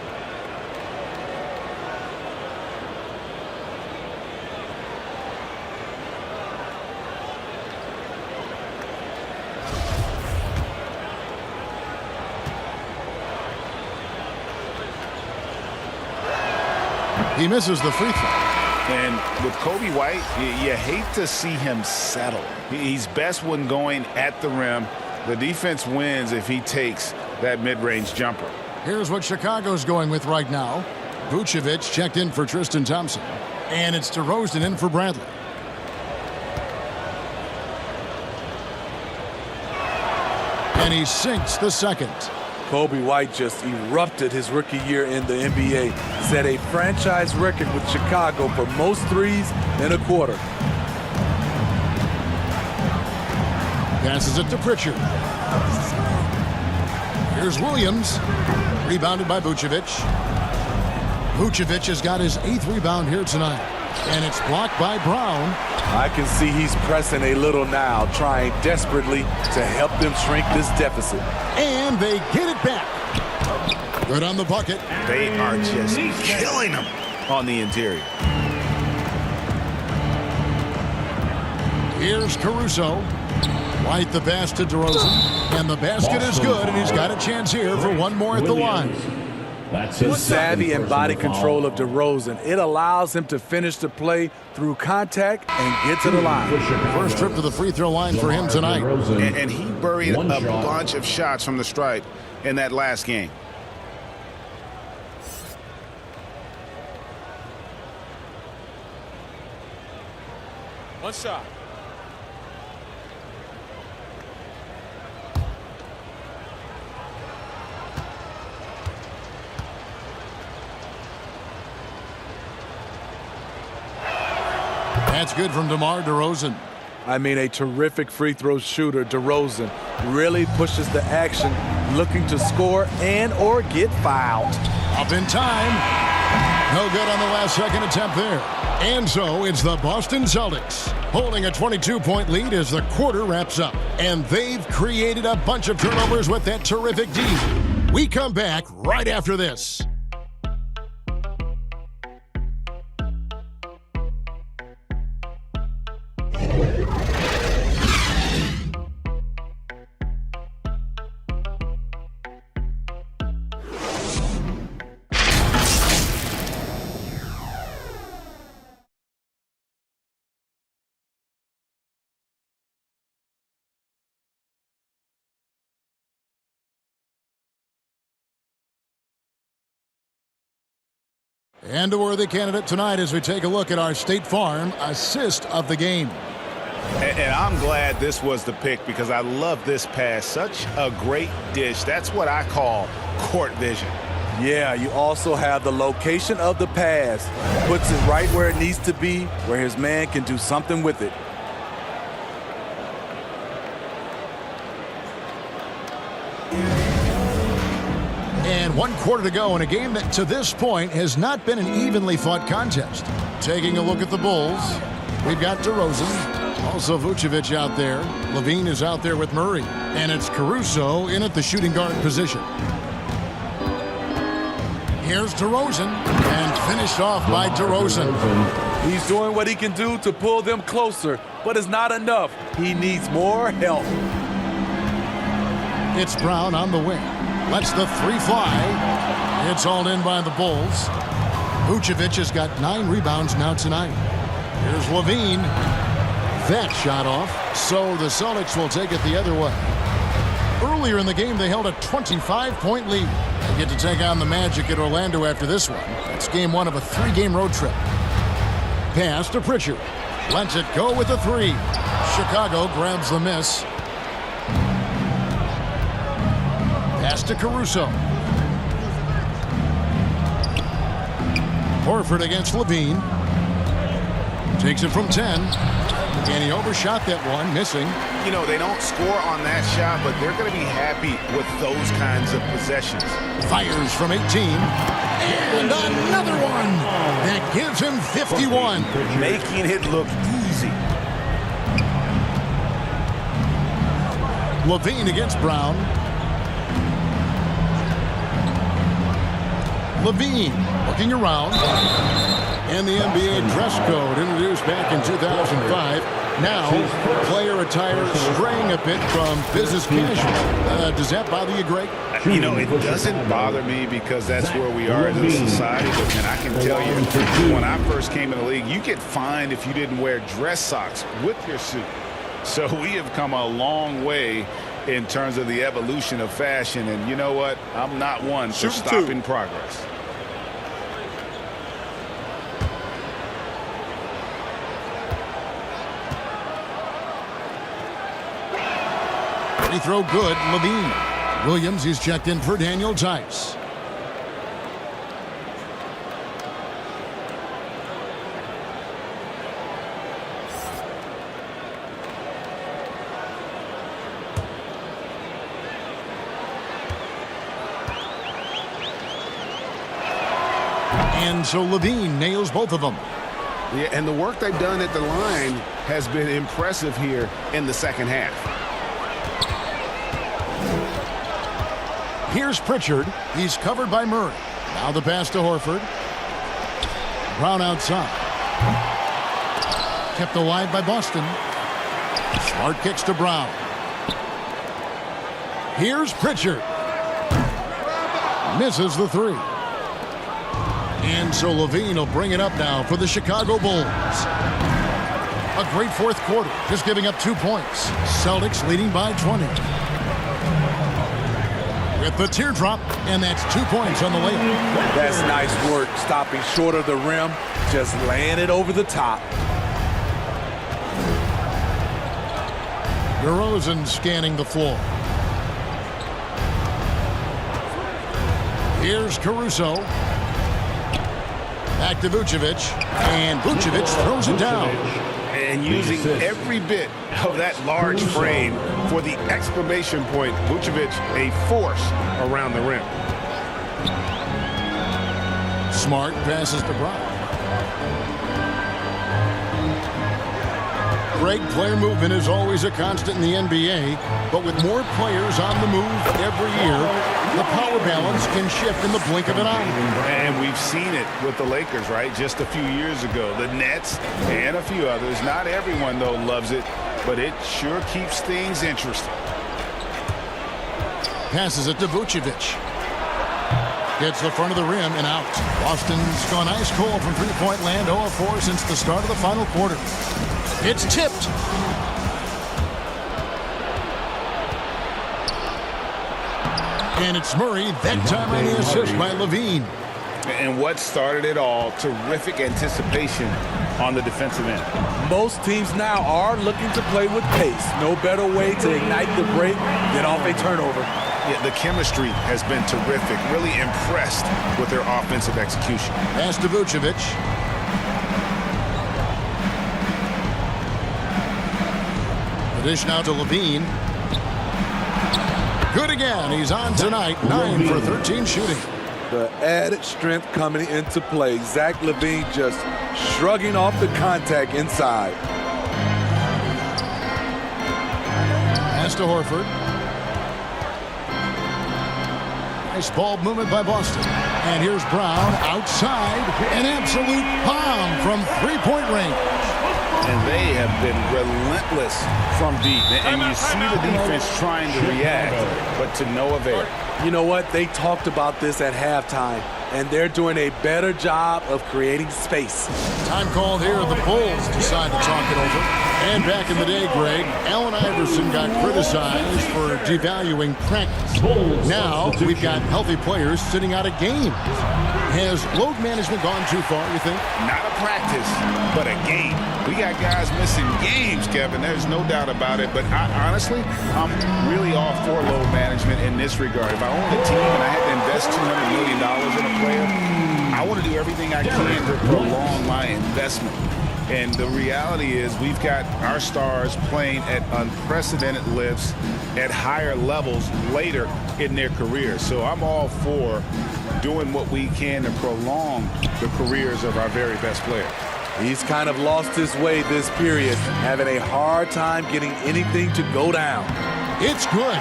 [SPEAKER 4] He misses the free throw.
[SPEAKER 9] And with Kobe White, you hate to see him settle. He's best when going at the rim. The defense wins if he takes that mid-range jumper.
[SPEAKER 4] Here's what Chicago's going with right now. Vucevic checked in for Tristan Thompson. And it's DeRozan in for Bradley. And he sinks the second.
[SPEAKER 7] Kobe White just erupted his rookie year in the NBA. Set a franchise record with Chicago for most threes in a quarter.
[SPEAKER 4] Passes it to Pritchard. Here's Williams. Rebounded by Vucevic. Vucevic has got his 8th rebound here tonight. And it's blocked by Brown.
[SPEAKER 7] I can see he's pressing a little now, trying desperately to help them shrink this deficit.
[SPEAKER 4] And they get it back. Good on the bucket.
[SPEAKER 9] They are just killing them on the interior.
[SPEAKER 4] Here's Caruso. White the pass to DeRozan. And the basket is good, and he's got a chance here for one more at the line.
[SPEAKER 7] The savvy and body control of DeRozan. It allows him to finish the play through contact and get to the line.
[SPEAKER 4] First trip to the free throw line for him tonight.
[SPEAKER 9] And he buried a bunch of shots from the stripe in that last game.
[SPEAKER 1] One shot.
[SPEAKER 4] That's good from DeMar DeRozan.
[SPEAKER 7] I mean, a terrific free throw shooter. DeRozan really pushes the action, looking to score and or get fouled.
[SPEAKER 4] Up in time. No good on the last second attempt there. And so it's the Boston Celtics holding a 22-point lead as the quarter wraps up. And they've created a bunch of turnovers with that terrific D. We come back right after this. And a worthy candidate tonight as we take a look at our State Farm assist of the game.
[SPEAKER 9] And I'm glad this was the pick because I love this pass. Such a great dish. That's what I call court vision.
[SPEAKER 7] Yeah, you also have the location of the pass. Puts it right where it needs to be, where his man can do something with it.
[SPEAKER 4] And 1 quarter to go in a game that to this point has not been an evenly fought contest. Taking a look at the Bulls, we've got DeRozan, also Vucevic out there. Levine is out there with Murray. And it's Caruso in at the shooting guard position. Here's DeRozan, and finished off by DeRozan.
[SPEAKER 7] He's doing what he can do to pull them closer, but it's not enough. He needs more help.
[SPEAKER 4] It's Brown on the wing. Lets the three fly. It's hauled in by the Bulls. Vucevic has got 9 rebounds now tonight. Here's Levine. That shot off. So the Celtics will take it the other way. Earlier in the game, they held a 25-point lead. They get to take on the Magic at Orlando after this one. That's game 1 of a 3-game road trip. Pass to Pritchard. Lets it go with the 3. Chicago grabs the miss. Pass to Caruso. Horford against Levine. Takes it from 10. And he overshot that one, missing.
[SPEAKER 9] You know, they don't score on that shot, but they're going to be happy with those kinds of possessions.
[SPEAKER 4] Fires from 18. And another one. That gives him 51.
[SPEAKER 9] Making it look easy.
[SPEAKER 4] Levine against Brown. Levine looking around. And the NBA dress code introduced back in 2005. Now, player attire straying a bit from business casual. Does that bother you, Greg?
[SPEAKER 9] You know, it doesn't bother me because that's where we are as a society. And I can tell you, when I first came in the league, you get fined if you didn't wear dress socks with your suit. So we have come a long way in terms of the evolution of fashion. And you know what? I'm not one for stopping progress.
[SPEAKER 4] Free throw good, Levine. Williams is checked in for Daniel Tice. And so Levine nails both of them.
[SPEAKER 14] Yeah, and the work they've done at the line has been impressive here in the second half.
[SPEAKER 4] Here's Pritchard. He's covered by Murray. Now the pass to Horford. Brown outside. Kept alive by Boston. Smart kicks to Brown. Here's Pritchard. Misses the three. And so Levine will bring it up now for the Chicago Bulls. A great fourth quarter, just giving up 2 points. Celtics leading by 20. With the teardrop, and that's 2 points on the layup.
[SPEAKER 7] That's nice work, stopping short of the rim, just laying it over the top.
[SPEAKER 4] DeRozan scanning the floor. Here's Caruso. Back to Vucevic. And Vucevic throws it down.
[SPEAKER 9] And using every bit of that large frame for the exclamation point, Vucevic, a force around the rim.
[SPEAKER 4] Smart passes to Brown. Greg, player movement is always a constant in the NBA, but with more players on the move every year, the power balance can shift in the blink of an eye.
[SPEAKER 9] And we've seen it with the Lakers, right? Just a few years ago. The Nets and a few others. Not everyone, though, loves it, but it sure keeps things interesting.
[SPEAKER 4] Passes it to Vucevic. Gets the front of the rim and out. Boston's gone ice cold from three-point land, 0 of 4 since the start of the final quarter. It's tipped. And it's Murray, that time on the assist by Levine.
[SPEAKER 9] And what started it all, terrific anticipation on the defensive end.
[SPEAKER 7] Most teams now are looking to play with pace. No better way to ignite the break than off a turnover.
[SPEAKER 9] Yeah, the chemistry has been terrific. Really impressed with their offensive execution.
[SPEAKER 4] Pass to Vucevic. The dish now to Levine. Good again. He's on tonight. 9 for 13 shooting.
[SPEAKER 7] The added strength coming into play. Zach LaVine just shrugging off the contact inside.
[SPEAKER 4] Pass to Horford. Nice ball movement by Boston. And here's Brown outside. An absolute bomb from three-point range.
[SPEAKER 9] And they have been relentless from deep. And you see the defense trying to react, but to no avail.
[SPEAKER 7] You know what? They talked about this at halftime, and they're doing a better job of creating space.
[SPEAKER 4] Time called here. The Bulls decide to talk it over. And back in the day, Greg, Allen Iverson got criticized for devaluing practice. Now we've got healthy players sitting out a game. Has load management gone too far, you think?
[SPEAKER 9] Not a practice, but a game. We got guys missing games, Kevin. There's no doubt about it. But honestly, I'm really all for load management in this regard. If I owned a team and I had to invest $200 million in a player, I want to do everything I can to prolong my investment. And the reality is we've got our stars playing at unprecedented lifts at higher levels later in their careers. So I'm all for doing what we can to prolong the careers of our very best players.
[SPEAKER 7] He's kind of lost his way this period, having a hard time getting anything to go down.
[SPEAKER 4] It's good.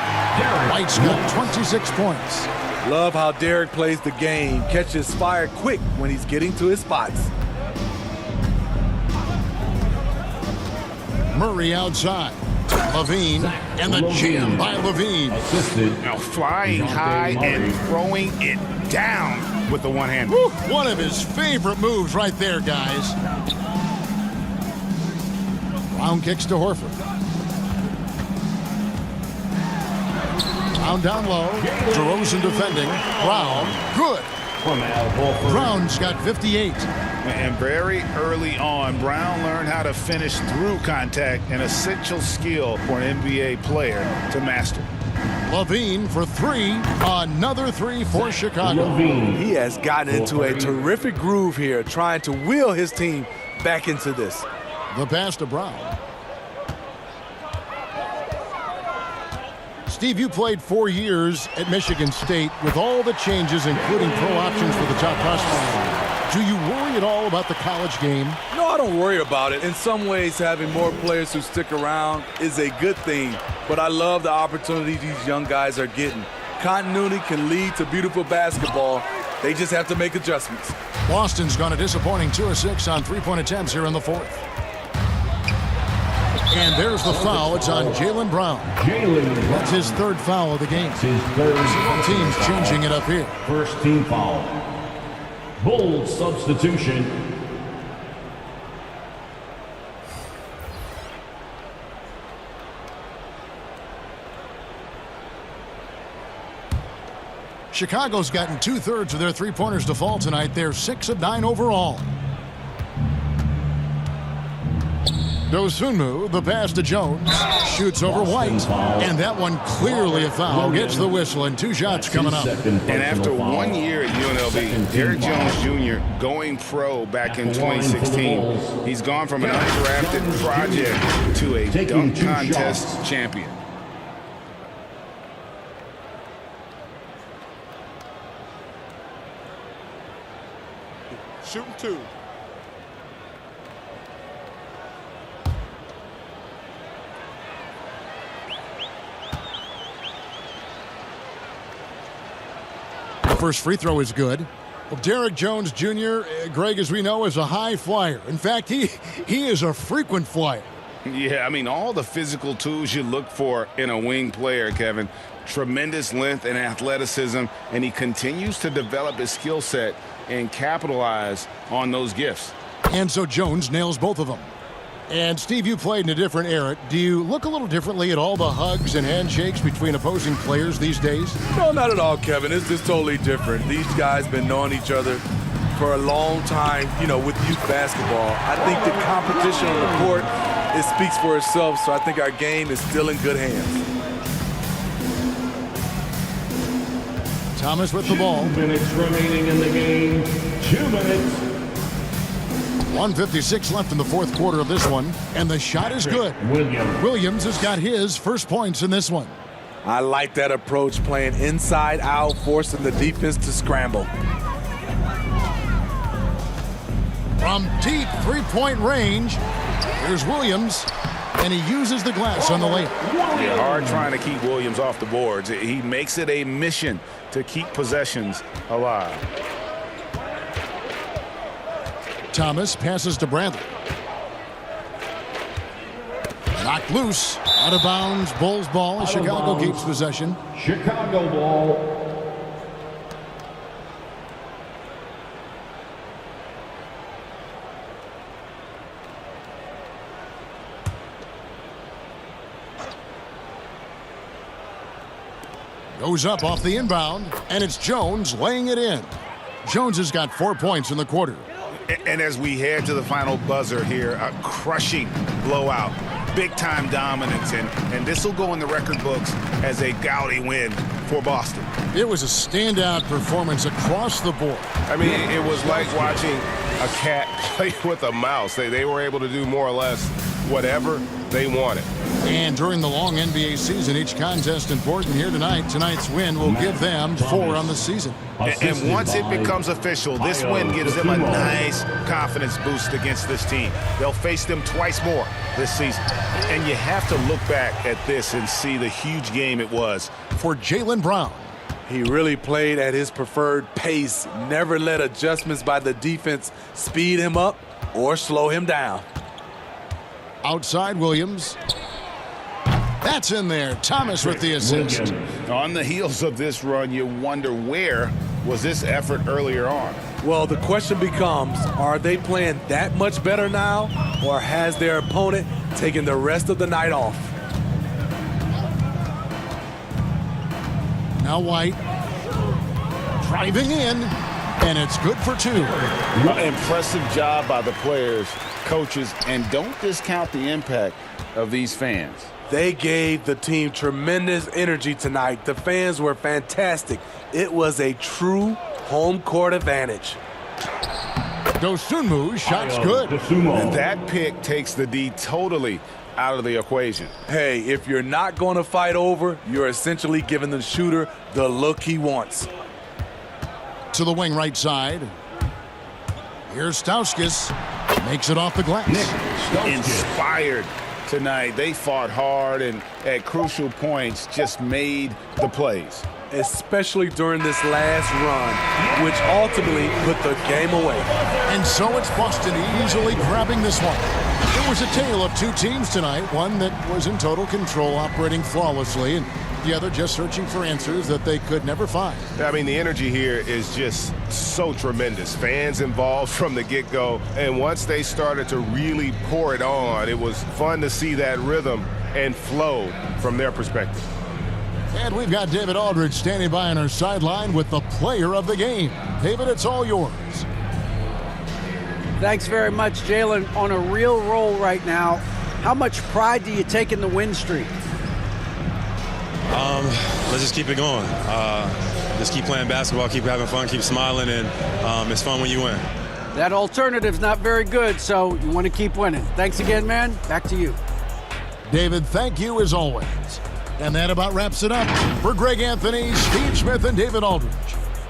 [SPEAKER 4] White's got 26 points.
[SPEAKER 7] Love how Derek plays the game, catches fire quick when he's getting to his spots.
[SPEAKER 4] Murray outside. Levine, and the jam by Levine.
[SPEAKER 9] Now flying high and throwing it down with the one hand.
[SPEAKER 4] Woo, one of his favorite moves right there, guys. Brown kicks to Horford. Brown down low. DeRozan defending. Brown, good. Brown's got 58.
[SPEAKER 9] And very early on, Brown learned how to finish through contact, an essential skill for an NBA player to master.
[SPEAKER 4] Levine for three. Another three for Chicago.
[SPEAKER 7] He has gotten into a terrific groove here, trying to wheel his team back into this.
[SPEAKER 4] The pass to Brown. Steve, you played 4 years at Michigan State with all the changes, including pro options for the top prospects. Do you worry at all about the college game?
[SPEAKER 7] No, I don't worry about it. In some ways, having more players who stick around is a good thing. But I love the opportunities these young guys are getting. continuity can lead to beautiful basketball. They just have to make adjustments.
[SPEAKER 4] Boston's gone a disappointing 2 of 6 on three-point attempts here in the fourth. And there's the foul. It's on Jaylen Brown. That's his third foul of the game. Both teams changing it up here.
[SPEAKER 8] First team foul. Bold substitution.
[SPEAKER 4] Chicago's gotten 2/3 of their three-pointers to fall tonight. They're 6 of 9 overall. Dosunmu, the pass to Jones, shoots over White, and that one clearly a foul. Gets the whistle, and 2 shots coming up.
[SPEAKER 9] And after 1 year at UNLV, Derrick Jones Jr. going pro back in 2016, he's gone from an undrafted project to a dunk contest champion.
[SPEAKER 1] Shooting 2.
[SPEAKER 4] The first free throw is good. Well, Derrick Jones Jr., Greg, as we know, is a high flyer. In fact, he is a frequent flyer.
[SPEAKER 9] Yeah, I mean, all the physical tools you look for in a wing player, Kevin. Tremendous length and athleticism, and he continues to develop his skill set and capitalize on those gifts.
[SPEAKER 4] And so Jones nails both of them. And, Steve, you played in a different era. Do you look a little differently at all the hugs and handshakes between opposing players these days?
[SPEAKER 7] No, not at all, Kevin. It's just totally different. These guys been knowing each other for a long time, you know, with youth basketball. I think the competition on the court, it speaks for itself, so I think our game is still in good hands.
[SPEAKER 4] Thomas with the ball.
[SPEAKER 8] 2 minutes remaining in the game. 2 minutes.
[SPEAKER 4] 1:56 left in the fourth quarter of this one, and the shot is good. Williams has got his first points in this one.
[SPEAKER 7] I like that approach, playing inside out, forcing the defense to scramble.
[SPEAKER 4] From deep three-point range, here's Williams, and he uses the glass on the layup.
[SPEAKER 9] Yeah, hard trying to keep Williams off the boards. He makes it a mission to keep possessions alive.
[SPEAKER 4] Thomas passes to Bradley. Knocked loose, out of bounds, Bulls ball as Chicago keeps possession.
[SPEAKER 8] Chicago ball.
[SPEAKER 4] Goes up off the inbound, and it's Jones laying it in. Jones has got 4 points in the quarter.
[SPEAKER 9] And as we head to the final buzzer here, a crushing blowout, big-time dominance, and this will go in the record books as a gaudy win for Boston.
[SPEAKER 4] It was a standout performance across the board.
[SPEAKER 14] I mean, it was like watching a cat play with a mouse. They were able to do more or less whatever they wanted.
[SPEAKER 4] And during the long NBA season, each contest important here tonight. Tonight's win will give them 4 on the season.
[SPEAKER 9] And once it becomes official, this win gives them a nice confidence boost against this team. They'll face them twice more this season. And you have to look back at this and see the huge game it was
[SPEAKER 4] for Jaylen Brown.
[SPEAKER 7] He really played at his preferred pace, never let adjustments by the defense speed him up or slow him down.
[SPEAKER 4] Outside Williams. That's in there. Thomas with the assist.
[SPEAKER 9] On the heels of this run, you wonder where was this effort earlier on?
[SPEAKER 7] Well, the question becomes, are they playing that much better now, or has their opponent taken the rest of the night off?
[SPEAKER 4] Now White driving in, and it's good for 2.
[SPEAKER 9] Impressive job by the players, coaches, and don't discount the impact of these fans.
[SPEAKER 7] They gave the team tremendous energy tonight. The fans were fantastic. It was a true home court advantage.
[SPEAKER 4] Dosunmu, shot's good.
[SPEAKER 9] And that pick takes the D totally out of the equation.
[SPEAKER 7] Hey, if you're not going to fight over, you're essentially giving the shooter the look he wants.
[SPEAKER 4] To the wing right side. Here's Stauskas. Makes it off the glass.
[SPEAKER 9] Inspired tonight. They fought hard and at crucial points just made the plays.
[SPEAKER 7] especially during this last run, which ultimately put the game away.
[SPEAKER 4] And so it's Boston easily grabbing this one. It was a tale of two teams tonight, one that was in total control, operating flawlessly, and the other just searching for answers that they could never find.
[SPEAKER 14] I mean, the energy here is just so tremendous. Fans involved from the get-go, and once they started to really pour it on, it was fun to see that rhythm and flow from their perspective.
[SPEAKER 4] And we've got David Aldridge standing by on our sideline with the player of the game. David, it's all yours.
[SPEAKER 5] Thanks very much, Jalen. On a real roll right now, how much pride do you take in the win streak?
[SPEAKER 15] Let's just keep it going. Just keep playing basketball, keep having fun, keep smiling, and it's fun when you win.
[SPEAKER 5] That alternative's not very good, so you want to keep winning. Thanks again, man. Back to you.
[SPEAKER 4] David, thank you as always. And that about wraps it up. For Greg Anthony, Steve Smith, and David Aldridge,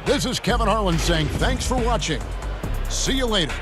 [SPEAKER 4] this is Kevin Harlan saying thanks for watching. See you later.